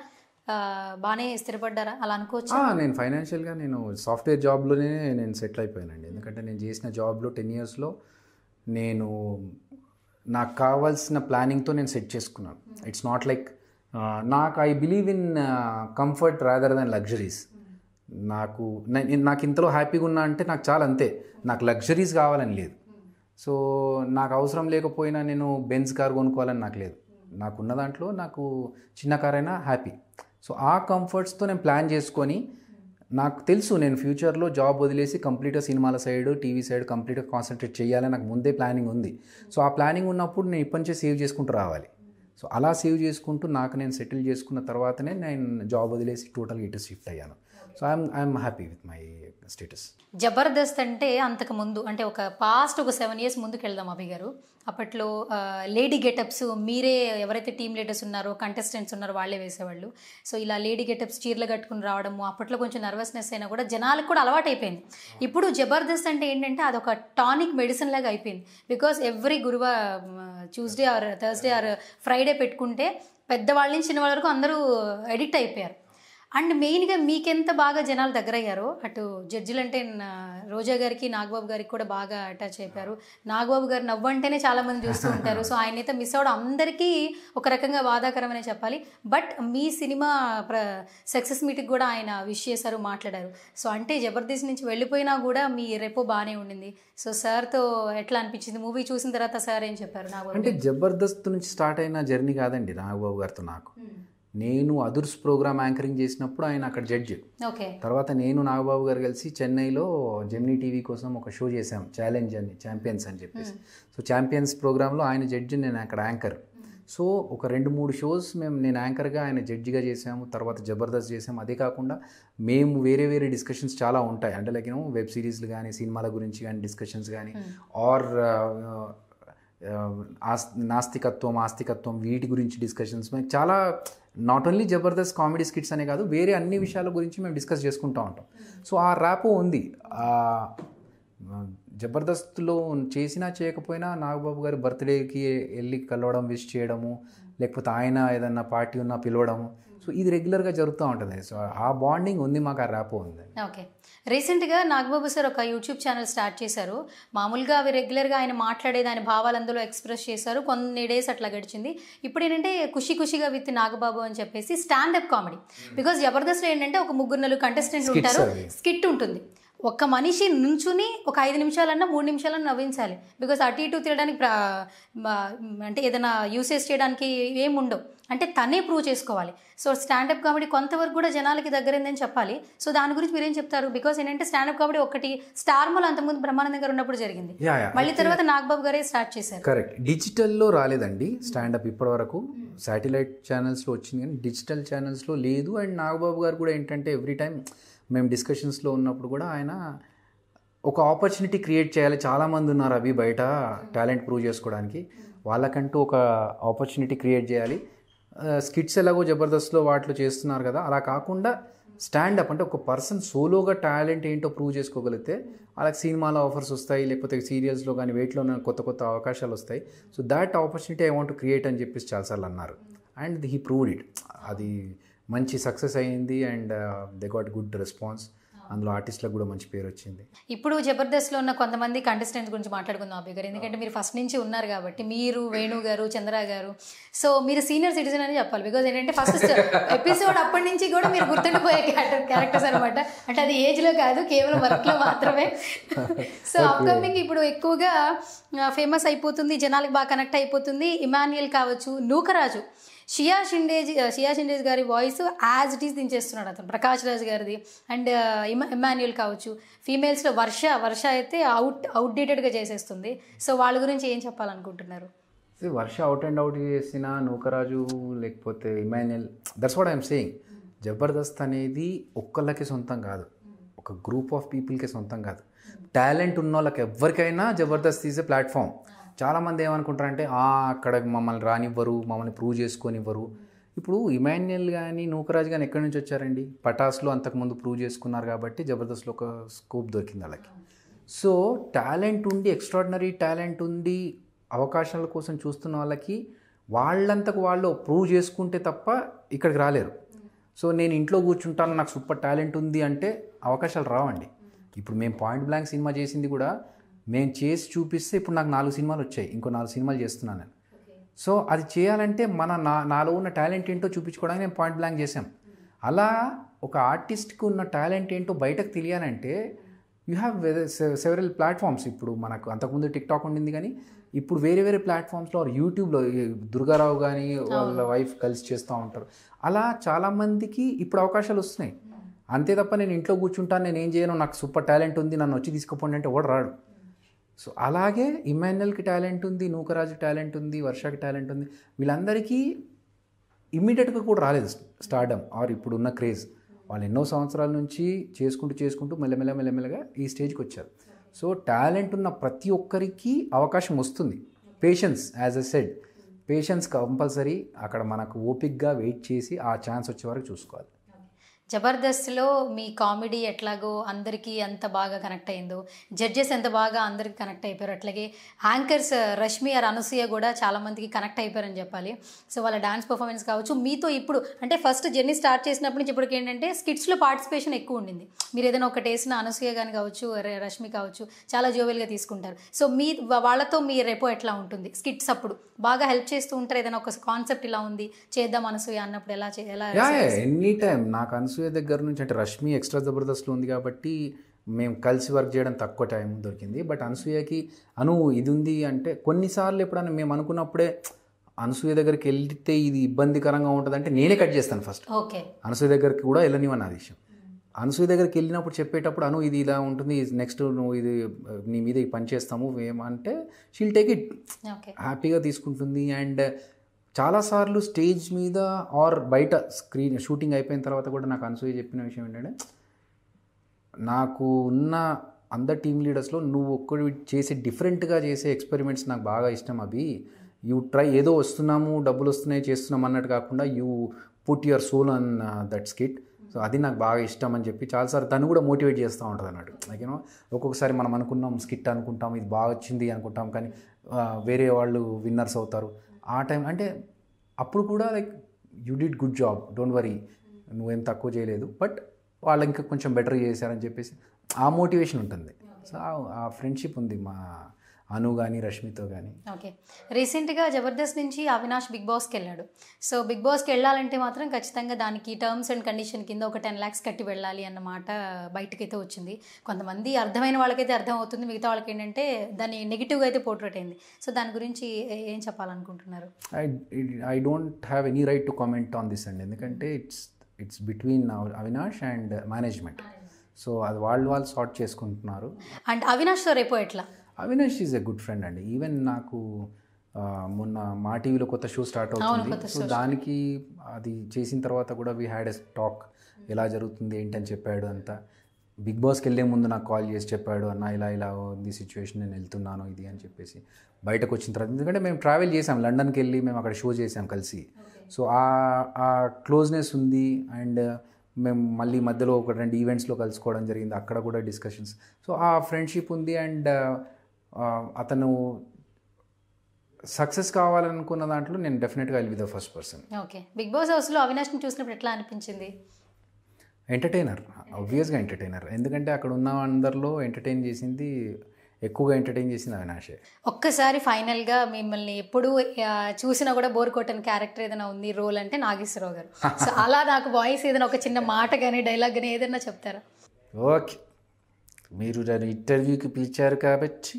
బాగానే స్థిరపడ్డారా అలా అనుకోవచ్చు? నేను ఫైనాన్షియల్గా నేను సాఫ్ట్వేర్ జాబ్లోనే నేను సెటిల్ అయిపోయానండి. ఎందుకంటే నేను చేసిన జాబ్లో 10 yearsలో నేను నాకు కావాల్సిన ప్లానింగ్తో నేను సెట్ చేసుకున్నాను. It's not like I believe in comfort rather than luxuries. నాకు ఇంతలో హ్యాపీగా ఉన్నా అంటే నాకు చాలా, అంతే. నాకు లగ్జరీస్ కావాలని లేదు. సో నాకు అవసరం లేకపోయినా నేను బెంజ్ కార్ కొనుక్కోవాలని నాకు లేదు. నాకున్న దాంట్లో నాకు చిన్న కార్ అయినా హ్యాపీ. సో ఆ కంఫర్ట్స్తో నేను ప్లాన్ చేసుకొని, నాకు తెలుసు నేను ఫ్యూచర్లో జాబ్ వదిలేసి కంప్లీట్గా సినిమాల సైడ్, టీవీ సైడ్ కంప్లీట్గా కాన్సన్ట్రేట్ చేయాలని నాకు ముందే ప్లానింగ్ ఉంది. సో ఆ ప్లానింగ్ ఉన్నప్పుడు నేను ఇప్పటి నుంచే సేవ్ చేసుకుంటూ రావాలి. సో అలా సేవ్ చేసుకుంటూ నాకు నేను సెటిల్ చేసుకున్న తర్వాతనే నేను జాబ్ వదిలేసి టోటల్గా ఇటు షిఫ్ట్ అయ్యాను. So I'm happy with my status. Jabardasth అంటే అంతకు ముందు, అంటే ఒక 7 years ముందుకు వెళ్దాం అభి గారు. అప్పట్లో లేడీ గెటప్స్ మీరే, ఎవరైతే టీమ్ లీడర్స్ ఉన్నారో, కంటెస్టెంట్స్ ఉన్నారో వాళ్ళే వేసేవాళ్ళు. సో ఇలా లేడీ గెటప్స్ చీరలు కట్టుకుని రావడము, అప్పట్లో కొంచెం నర్వస్నెస్ అయినా కూడా జనాలకు కూడా అలవాటు అయిపోయింది. ఇప్పుడు జబర్దస్త్ అంటే ఏంటంటే అదొక టానిక్ మెడిసిన్ లాగా అయిపోయింది. Because every Tuesday or Thursday or Friday పెట్టుకుంటే పెద్దవాళ్ళ నుంచి చిన్నవాళ్ళ వరకు అందరూ ఎడిక్ట్ అయిపోయారు. అండ్ మెయిన్గా మీకెంత బాగా జనాలు దగ్గరయ్యారో, అటు జడ్జిలు అంటే రోజా గారికి, నాగబాబు గారికి కూడా బాగా అటాచ్ అయిపోయారు. నాగబాబు గారు నవ్వంటేనే చాలామంది చూస్తూ ఉంటారు. సో ఆయన అయితే మిస్ అవ్వడం అందరికీ ఒక రకంగా బాధాకరమనే చెప్పాలి. బట్ మీ సినిమా సక్సెస్ మీట్కి కూడా ఆయన విష్ చేశారు, మాట్లాడారు. సో అంటే జబర్దస్త్ నుంచి వెళ్ళిపోయినా కూడా మీ రెపో బాగానే ఉండింది. సో సార్తో ఎట్లా అనిపించింది? మూవీ చూసిన తర్వాత సార్ ఏం చెప్పారు? నాగబాబు అంటే జబర్దస్త్ నుంచి స్టార్ట్ అయిన జర్నీ కాదండి నాగబాబు గారితో నాకు. నేను అదుర్స్ ప్రోగ్రామ్ యాంకరింగ్ చేసినప్పుడు ఆయన అక్కడ జడ్జి. తర్వాత నేను నాగబాబు గారు కలిసి చెన్నైలో జెమినీ టీవీ కోసం ఒక షో చేసాం, ఛాలెంజ్ అని, ఛాంపియన్స్ అని చెప్పేసి. సో ఛాంపియన్స్ ప్రోగ్రాంలో ఆయన జడ్జి, నేను అక్కడ యాంకర్. సో ఒక 2-3 షోస్ నేను యాంకర్గా, ఆయన జడ్జిగా చేసాము. తర్వాత జబర్దస్త్ చేసాము. అదే కాకుండా మేము వేరే డిస్కషన్స్ చాలా ఉంటాయి. అంటే లైక్ వెబ్ సిరీస్లు కానీ, సినిమాల గురించి కానీ డిస్కషన్స్ కానీ, ఆర్ ఆస్తికత్వం వీటి గురించి డిస్కషన్స్. మేము చాలా, not only Jabardasth comedy skits అనే కాదు, వేరే అన్ని విషయాల గురించి మేము డిస్కస్ చేసుకుంటూ ఉంటాం. సో ఆ ర్యాపో ఉంది. జబర్దస్త్లో చేసినా చేయకపోయినా నాగబాబు గారి బర్త్డేకి వెళ్ళి కలవడం, విష్ చేయడము, లేకపోతే ఆయన ఏదన్నా పార్టీ ఉన్నా పిలవడము, సో ఇది రెగ్యులర్గా జరుగుతూ ఉంటుంది. సో ఆ బాండింగ్ ఉంది మాకు, ఆ ర్యాపో ఉంది. ఓకే. రీసెంట్గా నాగబాబు సార్ ఒక యూట్యూబ్ ఛానల్ స్టార్ట్ చేశారు. మామూలుగా అవి రెగ్యులర్గా ఆయన మాట్లాడేది, ఆయన భావాలు అందులో ఎక్స్ప్రెస్ చేశారు. కొన్ని డేస్ అట్లా గడిచింది. ఇప్పుడు ఏంటంటే ఖుషిగా విత్ నాగబాబు అని చెప్పేసి స్టాండప్ కామెడీ. బికాజ్ జబర్దస్త్లో ఏంటంటే ఒక 3-4 కంటెస్టెంట్లు ఉంటారు, స్కిట్ ఉంటుంది. ఒక్క మనిషి నుంచుని ఒక 5 నిమిషాలన్నా 3 నిమిషాలన్నా నవ్వించాలి. బికాజ్ అటు ఇటు తిరగడానికి అంటే ఏదైనా యూసేజ్ చేయడానికి ఏమి ఉండవు, అంటే తనే ప్రూవ్ చేసుకోవాలి. సో స్టాండప్ కామెడీ కొంతవరకు కూడా జనాలకి దగ్గరైందని చెప్పాలి. సో దాని గురించి మీరేం చెప్తారు? బికాజ్ ఏంటంటే స్టాండప్ కామెడీ ఒకటి స్టార్ మాల్ అంతకుముందు బ్రహ్మానందం గారు ఉన్నప్పుడు జరిగింది, మళ్ళీ తర్వాత నాగబాబు గారే స్టార్ట్ చేశారు. కరెక్ట్. డిజిటల్లో రాలేదండి స్టాండప్ ఇప్పటి వరకు. శాటిలైట్ ఛానల్స్లో వచ్చింది కానీ డిజిటల్ ఛానల్స్లో లేదు. అండ్ నాగబాబు గారు కూడా ఏంటంటే ఎవ్రీ టైం మేము డిస్కషన్స్లో ఉన్నప్పుడు కూడా ఆయన ఒక ఆపర్చునిటీ క్రియేట్ చేయాలి. చాలామంది ఉన్నారు అవి బయట టాలెంట్ ప్రూవ్ చేసుకోవడానికి, వాళ్ళకంటూ ఒక ఆపర్చునిటీ క్రియేట్ చేయాలి. స్కిట్స్ ఎలాగో జబర్దస్త్లో వాటిలో చేస్తున్నారు కదా, అలా కాకుండా స్టాండప్ అంటే ఒక పర్సన్ సోలోగా టాలెంట్ ఏంటో ప్రూవ్ చేసుకోగలిగితే అలాగే సినిమాలో ఆఫర్స్ వస్తాయి, లేకపోతే సీరియల్స్లో కానీ వేటిలో కొత్త కొత్త అవకాశాలు వస్తాయి. So that opportunity I want to create అని చెప్పేసి చాలాసార్లు అన్నారు. And he proved it. అది మంచి సక్సెస్ అయ్యింది and they got good response. అందులో ఆర్టిస్ట్లకు కూడా మంచి పేరు వచ్చింది. ఇప్పుడు జబర్దస్త్లో ఉన్న కొంతమంది కంటెస్టెంట్స్ గురించి మాట్లాడుకుందాం అభి గారు, ఎందుకంటే మీరు ఫస్ట్ నుంచి ఉన్నారు కాబట్టి, మీరు, వేణు గారు, చంద్ర గారు, సో మీరు సీనియర్ సిటిజన్ అని చెప్పాలి. బికాజ్ ఏంటంటే ఫస్ట్ ఎపిసోడ్ అప్పటి నుంచి కూడా మీరు గుర్తుండిపోయే క్యారెక్టర్స్ అనమాట. అంటే అది ఏజ్లో కాదు, కేవలం వర్క్లో మాత్రమే. సో అప్కమింగ్ ఇప్పుడు ఎక్కువగా ఫేమస్ అయిపోతుంది, జనాలకు బాగా కనెక్ట్ అయిపోతుంది. ఇమాన్యుయల్ కావచ్చు, నూకరాజు, షియా షిండేజ్ గారి వాయిస్ యాజ్ ఇట్ ఈస్ దించేస్తున్నాడు అతను, ప్రకాష్ రాజ్ గారిది. అండ్ ఇమాన్యుయల్ కావచ్చు, ఫీమేల్స్లో వర్ష అయితే అవుట్డేటెడ్గా చేసేస్తుంది. సో వాళ్ళ గురించి ఏం చెప్పాలనుకుంటున్నారు? వర్ష అవుట్ అండ్ అవుట్ చేసిన నూకరాజు లేకపోతే Emmanuel, that's what I'm saying. Jabardasth అనేది ఒక్కళ్ళకి సొంతం కాదు, ఒక గ్రూప్ ఆఫ్ పీపుల్కి సొంతం కాదు. టాలెంట్ ఉన్న వాళ్ళకి ఎవరికైనా జబర్దస్త్ ఈజ్ ఎ ప్లాట్ఫామ్. చాలామంది ఏమనుకుంటారంటే అక్కడ మమ్మల్ని రానివ్వరు, మమ్మల్ని ప్రూవ్ చేసుకొనివ్వరు. ఇప్పుడు ఇమాన్యుయల్ కానీ నూకరాజ్ కానీ ఎక్కడి నుంచి వచ్చారండి? పటాస్లో అంతకుముందు ప్రూవ్ చేసుకున్నారు కాబట్టి జబర్దస్త్లో ఒక స్కోప్ దొరికింది వాళ్ళకి. సో టాలెంట్ ఉండి, ఎక్స్ట్రాడినరీ టాలెంట్ ఉండి అవకాశాల కోసం చూస్తున్న వాళ్ళకి వాళ్ళంతకు వాళ్ళు ప్రూవ్ చేసుకుంటే తప్ప ఇక్కడికి రాలేరు. సో నేను ఇంట్లో కూర్చుంటాను, నాకు సూపర్ టాలెంట్ ఉంది అంటే అవకాశాలు రావండి. ఇప్పుడు మేము పాయింట్ బ్లాంక్ సినిమా చేసింది కూడా మేము చేసి చూపిస్తే ఇప్పుడు నాకు 4 సినిమాలు వచ్చాయి, ఇంకో 4 సినిమాలు చేస్తున్నాను నేను. సో అది చేయాలంటే నాలో ఉన్న టాలెంట్ ఏంటో చూపించుకోవడానికి నేను పాయింట్ బ్లాంక్ చేశాం. అలా ఒక ఆర్టిస్ట్కి ఉన్న టాలెంట్ ఏంటో బయటకు తెలియాలంటే యూ హ్యావ్ సెవరల్ ప్లాట్ఫామ్స్. ఇప్పుడు మనకు అంతకుముందు టిక్టాక్ ఉండింది, కానీ ఇప్పుడు వేరే వేరే ప్లాట్ఫామ్స్లో యూట్యూబ్లో దుర్గారావు కానీ వాళ్ళ వైఫ్ కలిసి చేస్తూ ఉంటారు. అలా చాలామందికి ఇప్పుడు అవకాశాలు వస్తున్నాయి. అంతే తప్ప నేను ఇంట్లో కూర్చుంటాను, నేను ఏం చేయను, నాకు సూపర్ టాలెంట్ ఉంది, నన్ను వచ్చి తీసుకుపోండి అంటే ఎవడు రాడు. సో అలాగే ఇమాన్యుయల్కి టాలెంట్ ఉంది, నూకరాజుకి టాలెంట్ ఉంది, వర్షకి టాలెంట్ ఉంది. వీళ్ళందరికీ ఇమ్మీడియట్గా కూడా రాలేదు స్టార్డమ్ ఆర్ ఇప్పుడున్న క్రేజ్. వాళ్ళు ఎన్నో సంవత్సరాల నుంచి చేసుకుంటూ మెల్లమెల్లగా ఈ స్టేజ్కి వచ్చారు. సో టాలెంట్ ఉన్న ప్రతి ఒక్కరికి అవకాశం వస్తుంది. Patience, as a said, patience compulsory. అక్కడ మనకు ఓపిక్గా వెయిట్ చేసి ఆ ఛాన్స్ వచ్చే వరకు చూసుకోవాలి. జబర్దస్త్లో మీ కామెడీ ఎట్లాగో అందరికీ ఎంత బాగా కనెక్ట్ అయిందో, జడ్జెస్ ఎంత బాగా అందరికి కనెక్ట్ అయిపోయారు, అట్లాగే యాంకర్స్ రష్మి ఆర్ అనసూయ కూడా చాలామందికి కనెక్ట్ అయిపోయారని చెప్పాలి. సో వాళ్ళ డాన్స్ పర్ఫార్మెన్స్ కావచ్చు, మీతో ఇప్పుడు అంటే ఫస్ట్ జర్నీ స్టార్ట్ చేసినప్పటి నుంచి ఇప్పటికి ఏంటంటే స్కిట్స్లో పార్టిసిపేషన్ ఎక్కువ ఉండింది. మీరు ఏదైనా ఒకటి వేసిన అనసూయ కానీ కావచ్చు, రష్మి కావచ్చు, చాలా జోవెల్గా తీసుకుంటారు. సో వాళ్ళతో మీ రేపో ఎట్లా ఉంటుంది స్కిట్స్ అప్పుడు? బాగా హెల్ప్ చేస్తూ ఉంటారు, ఏదైనా ఒక కాన్సెప్ట్ ఇలా ఉంది చేద్దాం అనసూయ అన్నప్పుడు ఎలా ఎనీ టైం నాకు అనసూయ దగ్గర నుంచి, అంటే రష్మి ఎక్స్ట్రా జబర్దస్త్లో ఉంది కాబట్టి మేము కలిసి వర్క్ చేయడం తక్కువ టైం దొరికింది. బట్ అనసూయకి ఇది ఉంది అంటే కొన్నిసార్లు ఎప్పుడన్నా మేము అనుకున్నప్పుడే అనసూయ దగ్గరికి వెళ్తే ఇది ఇబ్బందికరంగా ఉంటుంది అంటే నేనే కట్ చేస్తాను ఫస్ట్. అనసూయ దగ్గరికి కూడా వెళ్ళనివన్న అది విషయం. అనసూయ దగ్గరికి వెళ్ళినప్పుడు చెప్పేటప్పుడు ఇది ఇలా ఉంటుంది, నెక్స్ట్ నువ్వు ఇది నీ మీద ఈ పని చేస్తాము ఏమంటే షీల్ టేక్ ఇట్, హ్యాపీగా తీసుకుంటుంది. అండ్ చాలాసార్లు స్టేజ్ మీద ఆర్ బయట షూటింగ్ అయిపోయిన తర్వాత కూడా నాకు అనసూయ చెప్పిన విషయం ఏంటంటే, నాకు ఉన్న అందరు టీమ్ లీడర్స్లో నువ్వు ఒక్కడి చేసే డిఫరెంట్గా చేసే ఎక్స్పెరిమెంట్స్ నాకు బాగా ఇష్టం. అవి యూ ట్రై, ఏదో వస్తున్నాము డబ్బులు వస్తున్నాయి చేస్తున్నాం అన్నట్టు కాకుండా you put your soul on that skit. So అది నాకు బాగా ఇష్టం అని చెప్పి చాలాసార్లు తను కూడా మోటివేట్ చేస్తూ ఉంటుంది అన్నట్టు. లైక్ ఒక్కొక్కసారి మనం అనుకున్నాం స్కిట్ అనుకుంటాం, ఇది బాగా వచ్చింది అనుకుంటాం, కానీ వేరే వాళ్ళు విన్నర్స్ అవుతారు. ఆ టైం అంటే అప్పుడు కూడా like you did good job, don't worry, నువ్వేం తక్కువ చేయలేదు, బట్ వాళ్ళు ఇంకా కొంచెం బెటర్ చేశారని చెప్పేసి ఆ మోటివేషన్ ఉంటుంది. సో ఆ ఫ్రెండ్షిప్ ఉంది మా అను కానీ రష్మితో కానీ. ఓకే, రీసెంట్గా జబర్దస్త్ నుంచి అవినాష్ బిగ్ బాస్కి వెళ్ళాడు. సో బిగ్ బాస్కి వెళ్ళాలంటే మాత్రం ఖచ్చితంగా దానికి టర్మ్స్ అండ్ కండిషన్ కింద ఒక 10 lakhs కట్టి వెళ్ళాలి అన్నమాట బయటకైతే వచ్చింది. కొంతమంది అర్థమైన వాళ్ళకైతే అర్థం అవుతుంది, మిగతా వాళ్ళకి ఏంటంటే దాన్ని నెగిటివ్గా అయితే పోర్ట్రేట్ అయింది. సో దాని గురించి ఏం చెప్పాలనుకుంటున్నారు? I don't have any right to comment on this అండి, ఎందుకంటే it's between Avinash and management. So అది వాళ్ళు సార్ట్ చేసుకుంటున్నారు. అండ్ అవినాష్తో రేపో ఎట్లా? Avinash is a good friend అండి. ఈవెన్ నాకు మొన్న మా టీవీలో కొత్త షో స్టార్ట్ అవుతుంది, సో దానికి అది చేసిన తర్వాత కూడా వీ హ్యాడ్ ఎ టాక్, ఎలా జరుగుతుంది ఏంటని చెప్పాడు. అంతా బిగ్ బాస్కి వెళ్ళే ముందు నాకు కాల్ చేసి చెప్పాడు, అన్న ఇలా ఉంది సిచ్యువేషన్, నేను వెళ్తున్నాను ఇది అని చెప్పేసి. బయటకు వచ్చిన తర్వాత, ఎందుకంటే మేము ట్రావెల్ చేసాం, లండన్కి వెళ్ళి మేము అక్కడ షో చేసాం కలిసి. సో ఆ క్లోజ్నెస్ ఉంది. అండ్ మేము మళ్ళీ మధ్యలో ఒక 2 ఈవెంట్స్లో కలుసుకోవడం జరిగింది, అక్కడ కూడా డిస్కషన్స్. సో ఆ ఫ్రెండ్షిప్ ఉంది. అండ్ అతను సక్సెస్ కావాలనుకున్న దాంట్లో నేను డెఫినెట్గా I'll be the first person. Okay. Big boss హౌస్లో అవినాష్ని చూసినప్పుడు ఎట్లా అనిపించింది? ఎంటర్టైనర్, ఆబ్వియస్గా ఎంటర్టైనర్. ఎందుకంటే అక్కడ ఉన్న అందరిలో ఎక్కువగా ఎంటర్టైన్ చేసింది అవినాషే. ఒక్కసారి ఫైనల్గా మిమ్మల్ని ఎప్పుడు చూసినా కూడా బోర్ కొట్టని క్యారెక్టర్ ఏదైనా ఉంది రోల్ అంటే నాగేశ్వరరావు గారు. సో అలా నాకు వాయిస్ ఏదైనా ఒక చిన్న మాట కానీ డైలాగ్ కానీ ఏదైనా చెప్తారా? ఓకే, మీరు నన్ను ఇంటర్వ్యూకి పిలిచారు కాబట్టి,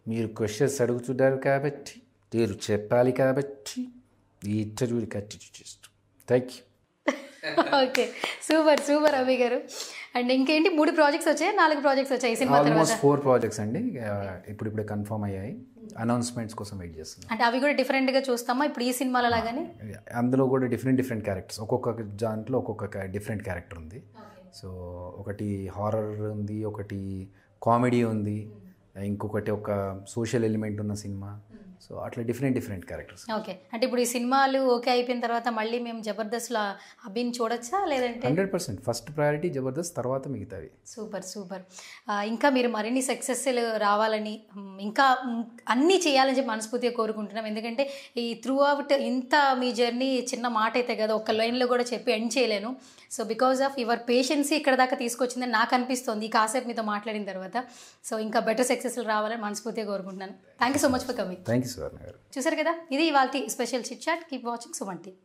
మీరు క్వశ్చన్స్ అడుగుతున్నారు కాబట్టి, మీరు చెప్పాలి కాబట్టి ఈ ఇంటర్వ్యూని కంటిన్యూ చేస్తాం. Thank you. Okay, super super Abhi garu. And ఇంకేంటి 3 ప్రాజెక్ట్స్ వచ్చాయి, 4 ప్రాజెక్ట్స్ వచ్చాయి ఈ సినిమా తర్వాత? ఆల్మోస్ట్ 4 ప్రాజెక్ట్స్ అండి, ఇప్పుడిప్పుడే కన్ఫర్మ్ అయ్యాయి. అనౌన్స్మెంట్స్ కోసం వెయిట్ చేస్తున్నాం. అంటే అవి కూడా డిఫరెంట్గా చూస్తామా ఇప్పుడు ఈ సినిమాలో లాగానే? అందులో కూడా డిఫరెంట్ క్యారెక్టర్స్, ఒక్కొక్క దాంట్లో ఒక్కొక్క డిఫరెంట్ క్యారెక్టర్ ఉంది. సో ఒకటి హారర్ ఉంది, ఒకటి కామెడీ ఉంది, ఇంకొకటి ఒక సోషల్ ఎలిమెంట్ ఉన్న సినిమా. సో అట్లా డిఫరెంట్ క్యారెక్టర్స్. ఓకే, అంటే ఇప్పుడు ఈ సినిమాలు ఓకే అయిపోయిన తర్వాత మళ్ళీ మేము జబర్దస్త్లో అభిని చూడొచ్చా లేదంటే? 100% ఫస్ట్ ప్రయారిటీ జబర్దస్త్, తర్వాత మిగతావి. సూపర్. ఇంకా మీరు మరిన్ని సక్సెస్లు రావాలని, ఇంకా అన్నీ చేయాలని చెప్పి మనస్ఫూర్తిగా కోరుకుంటున్నాం. ఎందుకంటే ఈ త్రూ అవుట్ ఇంత మీ జర్నీ చిన్న మాట అయితే కదా, ఒక్క లైన్లో కూడా చెప్పి ఎండ్ చేయలేను. సో బికాజ్ ఆఫ్ యువర్ పేషెన్సీ ఇక్కడ దాకా తీసుకొచ్చిందని నాకు అనిపిస్తుంది ఈ కాసేపు మీతో మాట్లాడిన తర్వాత. సో ఇంకా బెటర్ సక్సెస్లు రావాలని మనస్ఫూర్తిగా కోరుకుంటున్నాను. Thank you so much for coming. Thank you Suvarna garu. చూసారు కదా, ఇది ఇవాల్టి special chit chat. Keep watching Suman TV.